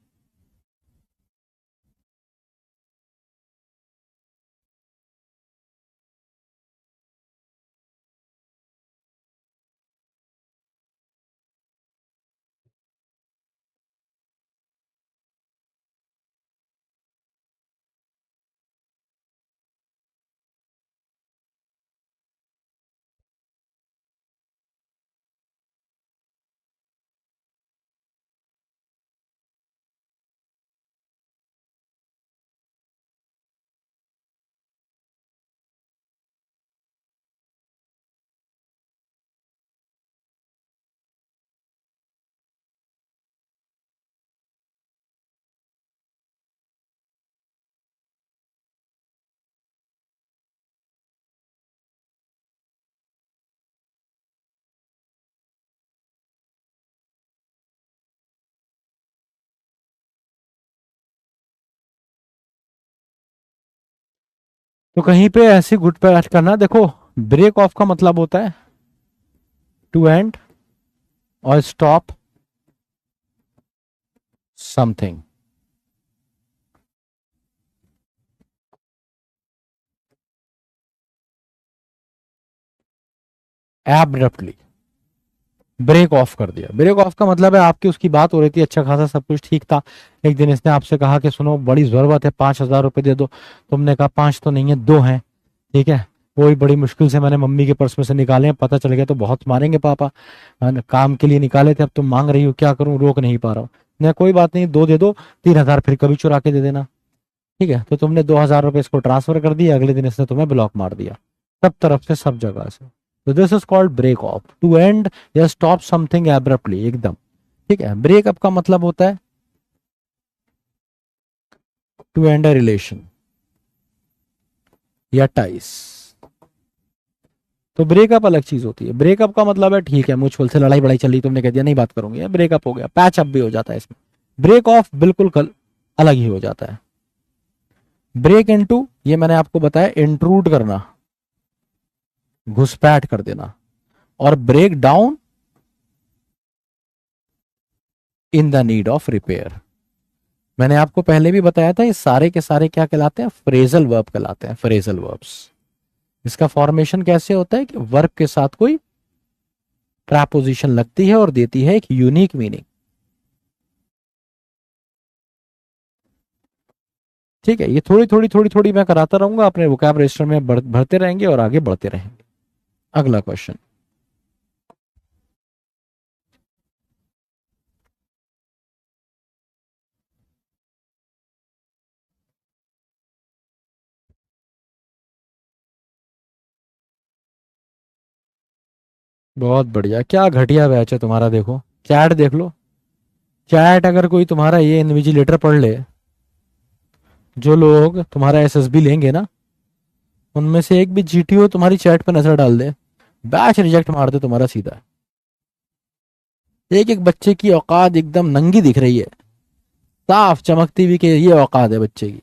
तो कहीं पे ऐसी गुड पे ऐड करना, देखो ब्रेक ऑफ का मतलब होता है टू एंड और stop something. Abruptly break off कर दिया। ब्रेक ऑफ का मतलब है आपकी उसकी बात हो रही थी, अच्छा खासा सब कुछ ठीक था, एक दिन इसने आपसे कहा कि सुनो बड़ी जरूरत है, 5,000 रुपए दे दो। तुमने कहा पांच तो नहीं है, दो हैं, ठीक है, वो भी बड़ी मुश्किल से मैंने मम्मी के पर्स में से निकाले हैं, पता चल गया तो बहुत मारेंगे पापा, है ना, काम के लिए निकाले थे, अब तुम मांग रही हो, क्या करूं, रोक नहीं पा रहा हूँ। नहीं कोई बात नहीं, दो दे दो, 3,000 फिर कभी चुरा के दे देना। ठीक है, तो तुमने 2,000 रुपए इसको ट्रांसफर कर दिया, अगले दिन इसने तुम्हें ब्लॉक मार दिया, सब तरफ से सब जगह से। तो this is called break off, to end या स्टॉप समथिंग एब्रप्टली, एकदम। ठीक है, ब्रेकअप का मतलब होता है टू एंड अ रिलेशन या टाइस। तो ब्रेकअप अलग चीज होती है। ब्रेकअप का मतलब है ठीक है म्यूचुअल से लड़ाई बड़ाई चली, तुमने कह दिया नहीं बात करूंगी, ब्रेकअप हो गया, पैच अप भी हो जाता है इसमें। ब्रेक ऑफ बिल्कुल अलग ही हो जाता है। ब्रेक इनटू, ये मैंने आपको बताया, इंट्रूड करना, घुसपैठ कर देना। और break down, in the need of repair. मैंने आपको पहले भी बताया था, ये सारे के सारे क्या कहलाते हैं, फ्रेजल वर्ब कहलाते हैं, फ्रेजल वर्ब्स। इसका फॉर्मेशन कैसे होता है कि वर्ब के साथ कोई ट्रैपोजिशन लगती है और देती है एक यूनिक मीनिंग। ठीक है, ये थोड़ी थोड़ी थोड़ी थोड़ी मैं कराता रहूंगा, अपने वोकैब रजिस्टर में भरते रहेंगे और आगे बढ़ते रहेंगे। अगला क्वेश्चन। बहुत बढ़िया, क्या घटिया बैच है तुम्हारा, देखो चैट देख लो। चैट अगर कोई तुम्हारा ये इन्विजिलेटर पढ़ ले, जो लोग तुम्हारा एसएसबी लेंगे ना, उनमें से एक भी जीटीओ तुम्हारी चैट पर नजर डाल दे, बैच रिजेक्ट मार दे तुम्हारा सीधा। एक एक बच्चे की औकात एकदम नंगी दिख रही है, साफ चमकती हुई कि ये औकात है बच्चे की।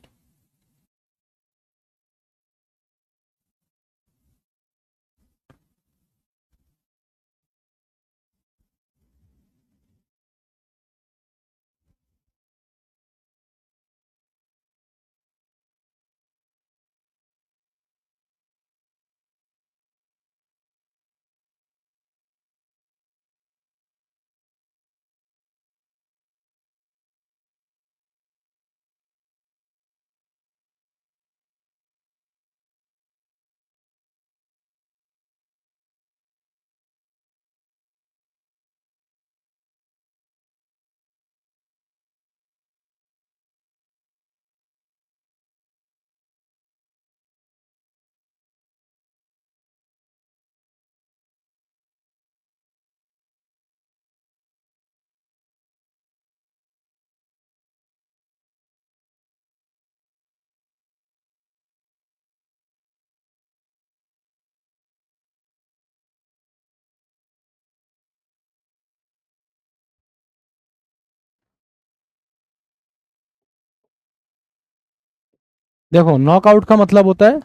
देखो, नॉकआउट का मतलब होता है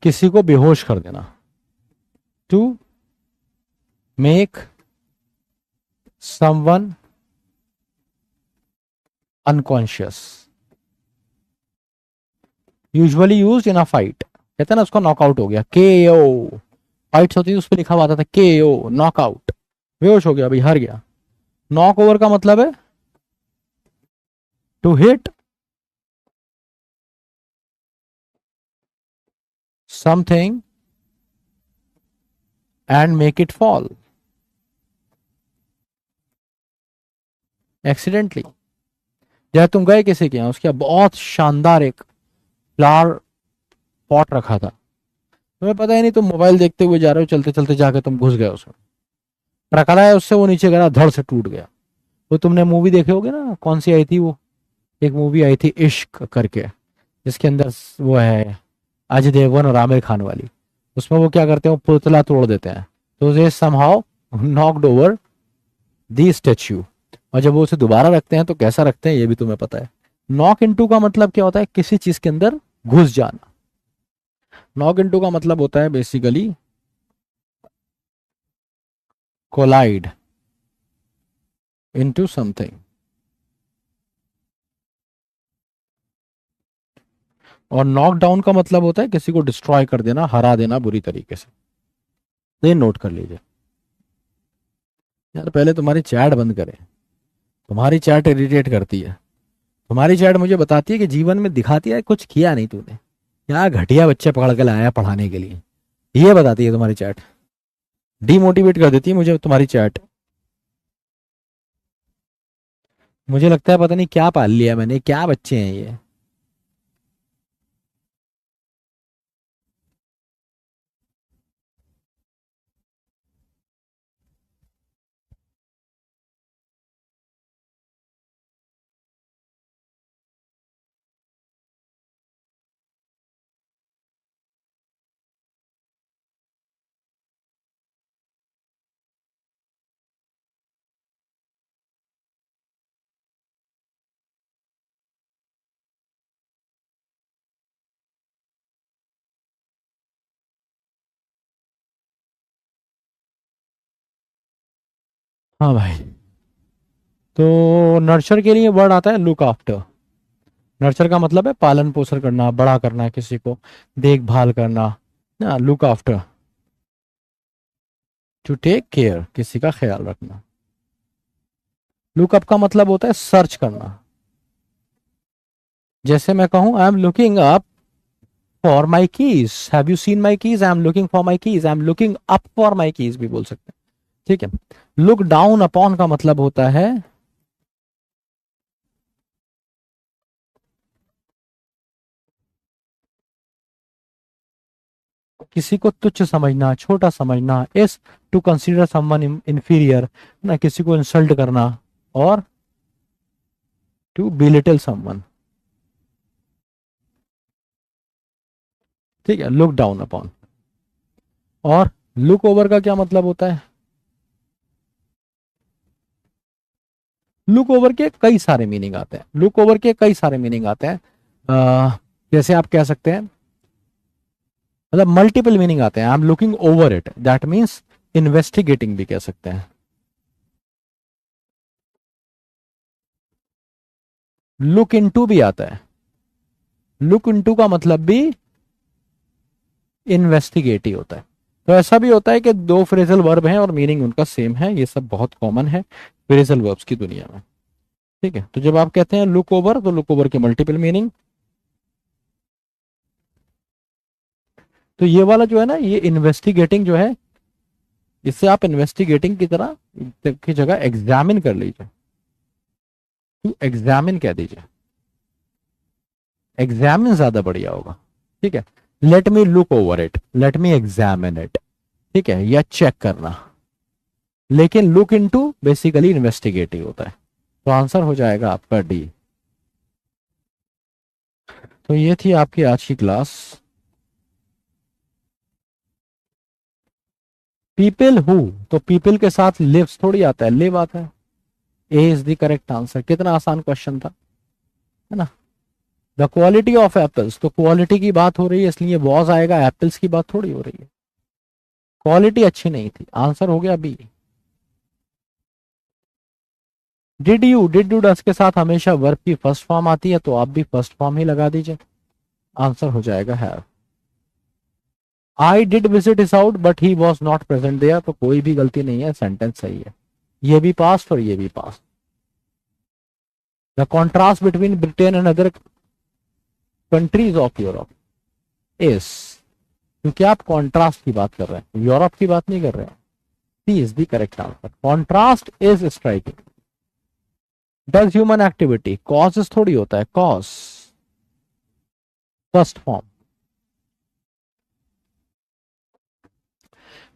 किसी को बेहोश कर देना, to make someone unconscious, usually use in a fight. कहते हैं ना उसको नॉकआउट हो गया, के ओ। फाइट्स होती थी उस पर लिखा हुआ था के ओ, नॉकआउट, बेहोश हो गया भाई, हार गया। नॉक ओवर का मतलब है to hit something and make it fall accidentally. जब तुम गए किसी के यहाँ, उसके यहाँ बहुत शानदार एक फ्लावर पॉट रखा था, तुम्हें पता ही नहीं, तुम मोबाइल देखते हुए जा रहे हो, चलते चलते जाके तुम घुस गए उसमें, टकरा है उससे, वो नीचे गिरा, धड़ से टूट गया। वो तुमने मूवी देखे होगे ना, कौन सी आई थी वो, एक मूवी आई थी इश्क करके, जिसके अंदर वो है अजय देवगन और आमिर खान वाली। उसमें वो क्या करते हैं, वो पुतला तोड़ देते हैं, तो दे somehow knocked over the statue. और जब वो उसे दोबारा रखते हैं तो कैसा रखते हैं ये भी तुम्हें पता है। नॉक इनटू का मतलब क्या होता है, किसी चीज के अंदर घुस जाना। नॉक इनटू का मतलब होता है बेसिकली कोलाइड इनटू समथिंग। और नॉक डाउन का मतलब होता है किसी को डिस्ट्रॉय कर देना, हरा देना बुरी तरीके से। तो ये नोट कर लीजिए यार। पहले तुम्हारी चैट बंद करें, तुम्हारी चैट इरिटेट करती है। तुम्हारी चैट मुझे बताती है कि जीवन में दिखाती है कुछ किया नहीं तूने, क्या घटिया बच्चे पकड़ के लाया पढ़ाने के लिए, ये बताती है तुम्हारी चैट। डीमोटिवेट कर देती है मुझे तुम्हारी चैट। मुझे लगता है पता नहीं क्या पाल लिया मैंने, क्या बच्चे हैं ये। हाँ भाई, तो नर्चर के लिए वर्ड आता है लुक आफ्टर। नर्चर का मतलब है पालन पोषण करना, बड़ा करना, किसी को देखभाल करना ना, look after, to take care, किसी का ख्याल रखना। लुकअप का मतलब होता है सर्च करना। जैसे मैं कहूं I am looking up for my keys, have you seen my keys, I am looking for my keys, I am looking up for my keys भी बोल सकते हैं। ठीक है। लुक डाउन अपॉन का मतलब होता है किसी को तुच्छ समझना, छोटा समझना। इस टू कंसीडर समवन इंफीरियर, ना किसी को इंसल्ट करना। और टू बिलिटल समवन। ठीक है, लुक डाउन अपॉन। और लुक ओवर का क्या मतलब होता है, लुक ओवर के कई सारे मीनिंग आते हैं, लुक ओवर के कई सारे मीनिंग आते हैं। जैसे आप कह सकते हैं, मतलब मल्टीपल मीनिंग आते हैं। I am looking over it, that means investigating भी कह सकते हैं। लुक इनटू भी आता है। लुक इनटू का मतलब भी इन्वेस्टिगेट ही होता है। तो ऐसा भी होता है कि दो फ्रेजल वर्ब हैं और मीनिंग उनका सेम है, ये सब बहुत कॉमन है फ्रेजल वर्ब्स की दुनिया में। ठीक है, तो जब आप कहते हैं लुक ओवर, तो लुक ओवर के मल्टीपल मीनिंग। तो ये वाला जो है ना, ये इन्वेस्टिगेटिंग जो है, इससे आप इन्वेस्टिगेटिंग की तरह की जगह एग्जामिन कर लीजिए, टू एग्जामिन कह दीजिए, एग्जामिन ज्यादा बढ़िया होगा। ठीक है, let me look over it, let me examine it. ठीक है, या चेक करना। लेकिन लुक इनटू बेसिकली इन्वेस्टिगेटिव होता है। तो आंसर हो जाएगा आपका डी। तो ये थी आपकी आज की क्लास। पीपल हु, तो पीपल के साथ लिव्स थोड़ी आता है, लिव आता है। ए इज द करेक्ट आंसर। कितना आसान क्वेश्चन था, है ना। द क्वालिटी ऑफ एप्पल्स, तो क्वालिटी की बात हो रही है इसलिए वॉज आएगा, एप्पल्स की बात थोड़ी हो रही है। क्वालिटी अच्छी नहीं थी, आंसर हो गया बी। डिड यू डस के साथ हमेशा वर्ब की फर्स्ट फॉर्म आती है, तो आप भी फर्स्ट फॉर्म ही लगा दीजिए, आंसर हो जाएगा have. I did visit his out but he was not present there, तो कोई भी गलती नहीं है, सेंटेंस सही है। ये भी पास्ट और ये भी past. The contrast between Britain and other countries of Europe is, क्योंकि आप कॉन्ट्रास्ट की बात कर रहे हैं, यूरोप की बात नहीं कर रहे हैं। C is the correct answer, contrast is striking. Does human activity, causes थोड़ी होता है, cause first form.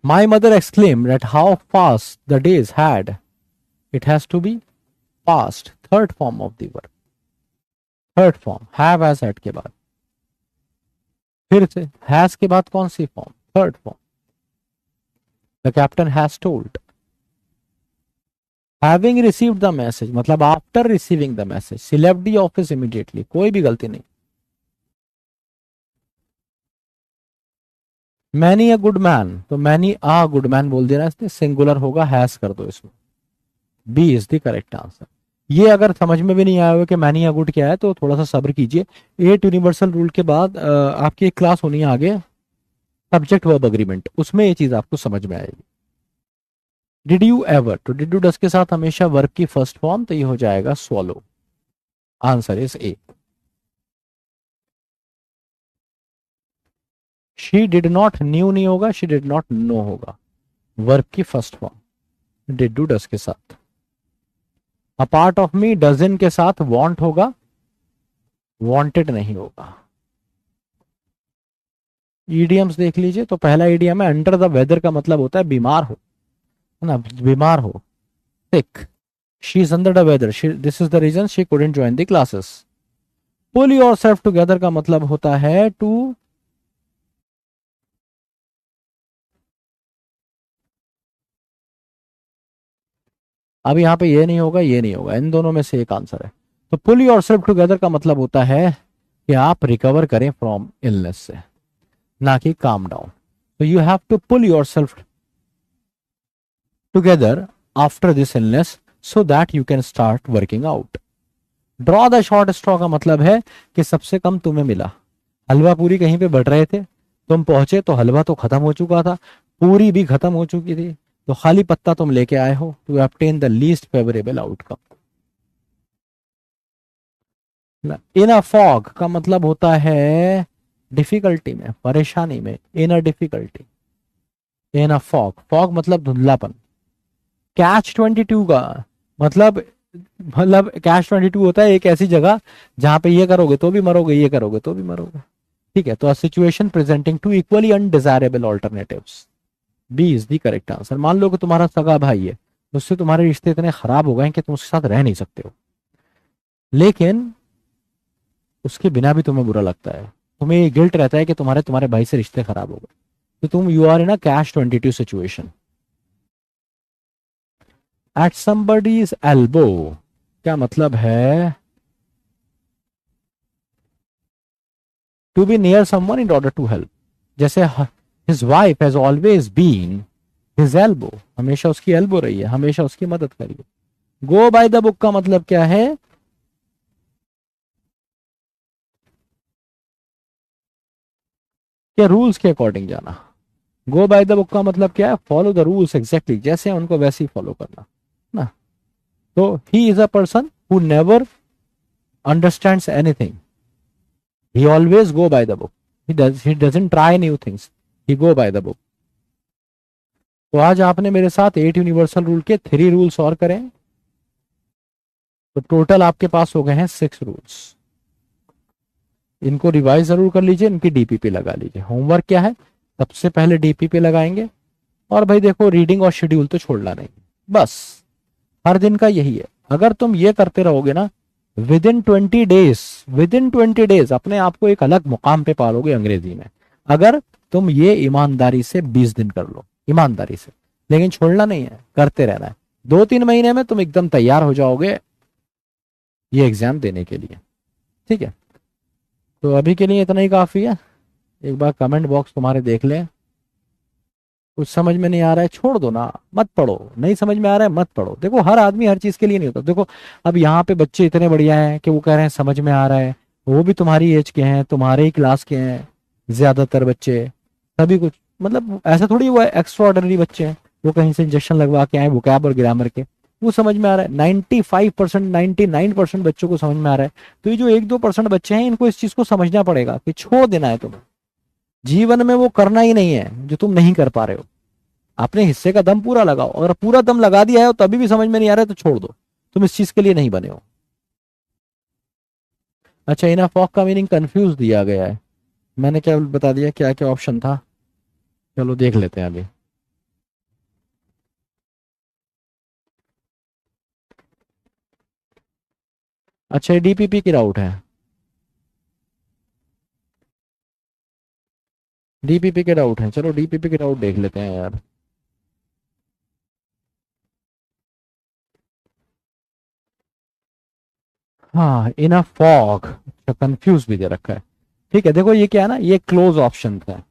My mother exclaimed at how fast the days had. It has to be past, third form of the verb. Third form, have has had के बाद। फिर से has के बाद कौन सी फॉर्म, third form. The captain has told. Having received the message, मतलब after receiving the message, she left the office immediately, कोई भी गलती नहीं। मैनी अ गुड मैन, तो मैनी अ गुड मैन बोल देना इसने, सिंगुलर होगा, हैज कर दो इसमें। B is the correct answer. ये अगर समझ में भी नहीं आया हुआ कि मैनी अ गुड क्या है, तो थोड़ा सा सब्र कीजिए। 8 यूनिवर्सल रूल के बाद आपकी एक क्लास होनी है आगे, सब्जेक्ट वर्ब अग्रीमेंट, उसमें ये चीज आपको समझ में आएगी। डिड यू एवर, तो डिड यू डस के साथ हमेशा वर्ब की फर्स्ट फॉर्म, तो ये हो जाएगा swallow, answer is A. She did not, knew नहीं होगा, शी डिड नॉट नो होगा, वर्ब की first form did do does के साथ। A part of me doesn't के साथ वांट होगा, वांटेड नहीं होगा। ईडियम्स देख लीजिए, तो पहला ईडियम है अंडर द वेदर, का मतलब होता है बीमार हो, है ना, बीमार हो, sick. She is under the weather, this is the reason she couldn't join the classes. Pull yourself together का मतलब होता है टू, अब यहाँ पे ये नहीं होगा, ये नहीं होगा, इन दोनों में से एक आंसर है। तो पुल योर सेल्फ टुगेदर का मतलब होता है कि आप रिकवर करें फ्रॉम इलनेस से, ना कि काम डाउन। तो you have to pull yourself together after this illness so that you can start working out. Draw the short straw का मतलब है कि सबसे कम तुम्हें मिला। हलवा पूरी कहीं पे बढ़ रहे थे, तुम पहुंचे तो हलवा तो खत्म हो चुका था, पूरी भी खत्म हो चुकी थी, तो खाली पत्ता तुम लेके आए हो to obtain the least favourable outcome. In a fog का मतलब होता है डिफिकल्टी में, परेशानी में, in a difficulty, in a fog, fog मतलब धुंधलापन। कैच 22 का मतलब कैच 22 होता है एक ऐसी जगह जहां पे ये करोगे तो भी मरोगे, ये करोगे तो भी मरोगे, ठीक है। तो a situation presenting two equally undesirable alternatives, B is the correct answer. मान लो कि तुम्हारा सगा भाई है, उससे तुम्हारे रिश्ते इतने खराब हो गए कि तुम उसके साथ रह नहीं सकते हो, लेकिन उसके बिना भी तुम्हें बुरा लगता है, तुम्हें ये गिल्ट रहता है कि तुम्हारे भाई से रिश्ते खराब हो गए, तो तुम you are in a catch 22 situation. At somebody's elbow क्या मतलब है, to be near someone in order to help. जैसे his wife has always been his elbow, हमेशा उसकी एल्बो रही है, हमेशा उसकी मदद करिए। गो बाय द बुक का मतलब क्या है, क्या रूल्स के अकॉर्डिंग जाना। गो बाय द बुक का मतलब क्या है, फॉलो द रूल्स एग्जैक्टली, जैसे उनको वैसे ही फॉलो करना ना। तो he is a person who never understands anything, he always go by the book, he doesn't try new things, he go by the book. तो आज आपने मेरे साथ 8 यूनिवर्सल रूल के 3 रूल्स और करें, तो टोटल आपके पास हो गए हैं 6 रूल्स। इनको रिवाइज जरूर कर लीजिए, इनकी डीपीपी लगा लीजिए। होमवर्क क्या है, सबसे पहले डीपीपी लगाएंगे, और भाई देखो रीडिंग और शेड्यूल तो छोड़ना नहीं, बस हर दिन का यही है। अगर तुम ये करते रहोगे ना, विद इन 20 डेज अपने आप को एक अलग मुकाम पे पालोगे अंग्रेजी में, अगर तुम ये ईमानदारी से 20 दिन कर लो, ईमानदारी से, लेकिन छोड़ना नहीं है, करते रहना है। 2-3 महीने में तुम एकदम तैयार हो जाओगे ये एग्जाम देने के लिए, ठीक है। तो अभी के लिए इतना ही काफ़ी है। एक बार कमेंट बॉक्स तुम्हारे देख लें। कुछ समझ में नहीं आ रहा है छोड़ दो ना, मत पढ़ो। नहीं समझ में आ रहा है मत पढ़ो। देखो हर आदमी हर चीज़ के लिए नहीं होता। देखो अब यहाँ पे बच्चे इतने बढ़िया हैं कि वो कह रहे हैं समझ में आ रहा है, वो भी तुम्हारी एज के हैं, तुम्हारे ही क्लास के हैं ज्यादातर बच्चे। सभी कुछ मतलब ऐसा थोड़ी वो एक्स्ट्रा ऑर्डिनरी बच्चे हैं वो कहीं से इंजेक्शन लगवा के आए वोकैब और ग्रामर के। वो समझ में आ रहा है। 95%, 99% बच्चों को समझ में आ रहा है। तो ये जो 1-2% बच्चे हैं इनको इस चीज को समझना पड़ेगा कि छोड़ देना है तुम्हें। जीवन में वो करना ही नहीं है जो तुम नहीं कर पा रहे हो। अपने हिस्से का दम पूरा लगाओ। अगर पूरा दम लगा दिया है और तभी भी समझ में नहीं आ रहा है तो छोड़ दो। तुम इस चीज के लिए नहीं बने हो। अच्छा, इनफ फॉक का मीनिंग कंफ्यूज दिया गया है। मैंने क्या बता दिया, क्या क्या ऑप्शन था? चलो देख लेते हैं अभी। अच्छा, ये डीपीपी की राउट है। डीपीपी के राउट है, चलो डीपीपी के राउट देख लेते हैं यार। हाँ, इन अ फॉग। अच्छा, कंफ्यूज भी दे रखा है। ठीक है, देखो ये क्या है ना, ये क्लोज ऑप्शन है।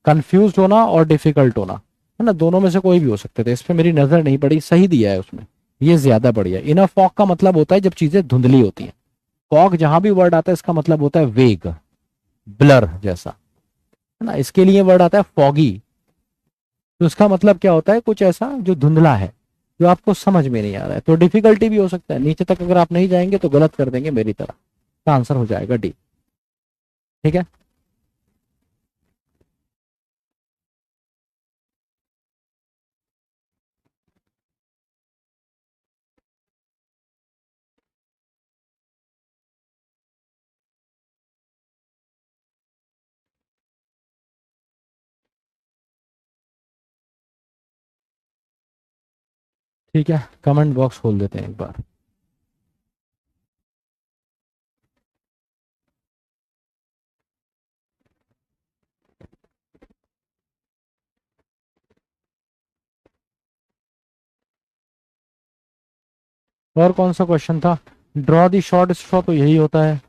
कंफ्यूज होना और डिफिकल्ट होना, है ना, दोनों में से कोई भी हो सकते थे। इस पे मेरी नजर नहीं पड़ी, सही दिया है उसमें। ये ज्यादा बढ़िया। इन अ फॉग का मतलब होता है जब चीजें धुंधली होती हैं। फॉग जहां भी वर्ड आता है इसका मतलब होता है वेग, ब्लर जैसा, है ना। इसके लिए वर्ड आता है फॉगी। तो इसका मतलब क्या होता है, कुछ ऐसा जो धुंधला है, जो आपको समझ में नहीं आ रहा है। तो डिफिकल्टी भी हो सकता है। नीचे तक अगर आप नहीं जाएंगे तो गलत कर देंगे मेरी तरह। का आंसर हो जाएगा डी। ठीक है। ठीक है, कमेंट बॉक्स खोल देते हैं एक बार। और कौन सा क्वेश्चन था? ड्रॉ दी शॉर्ट स्ट्रॉ, तो यही होता है।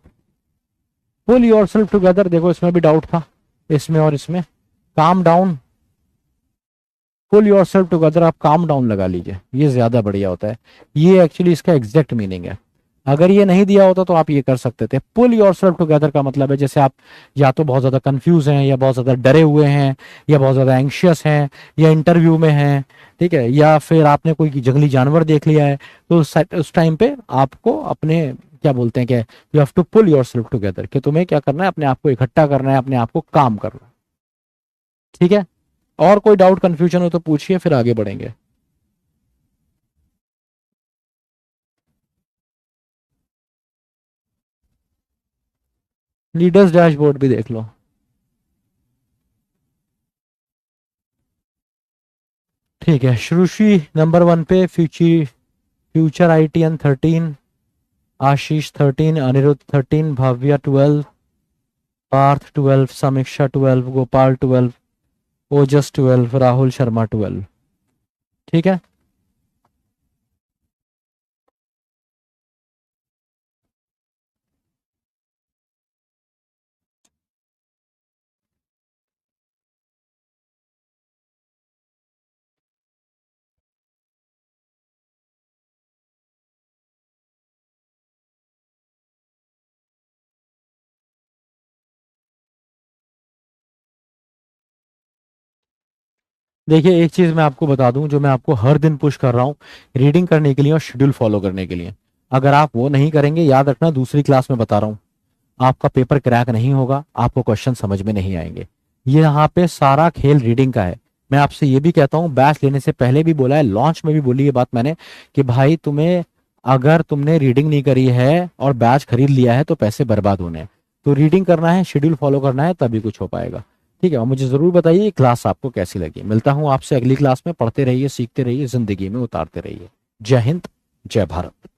पुल योर सेल्फ टूगेदर, देखो इसमें भी डाउट था, इसमें और इसमें। Calm down, pull yourself together, आप काम डाउन लगा लीजिए, ये ज्यादा बढ़िया होता है। ये एक्चुअली इसका एग्जैक्ट मीनिंग है। अगर ये नहीं दिया होता तो आप ये कर सकते थे। पुल योर सेल्फ टुगेदर का मतलब है जैसे आप या तो बहुत ज्यादा कंफ्यूज हैं, या बहुत ज्यादा डरे हुए हैं, या बहुत ज्यादा एंग्शियस हैं, या इंटरव्यू में हैं, ठीक है, या फिर आपने कोई जंगली जानवर देख लिया है। तो उस टाइम पे आपको अपने, क्या बोलते हैं, कि you have to pull yourself together, कि तुम्हें क्या करना है, अपने आप को इकट्ठा करना है, अपने आप को काम करना है। ठीक है। और कोई डाउट कंफ्यूजन हो तो पूछिए, फिर आगे बढ़ेंगे। लीडर्स डैशबोर्ड भी देख लो। ठीक है, श्रुषि नंबर 1 पे, फ्यूचर ITN 13, आशीष 13, अनिरुद्ध 13, भव्या 12, पार्थ 12, समीक्षा 12, गोपाल 12, ओजस 12, राहुल शर्मा 12। ठीक है। देखिए एक चीज मैं आपको बता दूं, जो मैं आपको हर दिन पुश कर रहा हूँ रीडिंग करने के लिए और शेड्यूल फॉलो करने के लिए। अगर आप वो नहीं करेंगे, याद रखना, दूसरी क्लास में बता रहा हूँ, आपका पेपर क्रैक नहीं होगा, आपको क्वेश्चन समझ में नहीं आएंगे। ये यहाँ पे सारा खेल रीडिंग का है। मैं आपसे ये भी कहता हूँ, बैच लेने से पहले भी बोला है, लॉन्च में भी बोली ये बात मैंने, कि भाई तुम्हें, अगर तुमने रीडिंग नहीं करी है और बैच खरीद लिया है तो पैसे बर्बाद होने हैं। तो रीडिंग करना है, शेड्यूल फॉलो करना है, तभी कुछ हो पाएगा। ठीक है, और मुझे जरूर बताइए ये क्लास आपको कैसी लगी। मिलता हूँ आपसे अगली क्लास में। पढ़ते रहिए, सीखते रहिए, जिंदगी में उतारते रहिए। जय हिंद, जय भारत।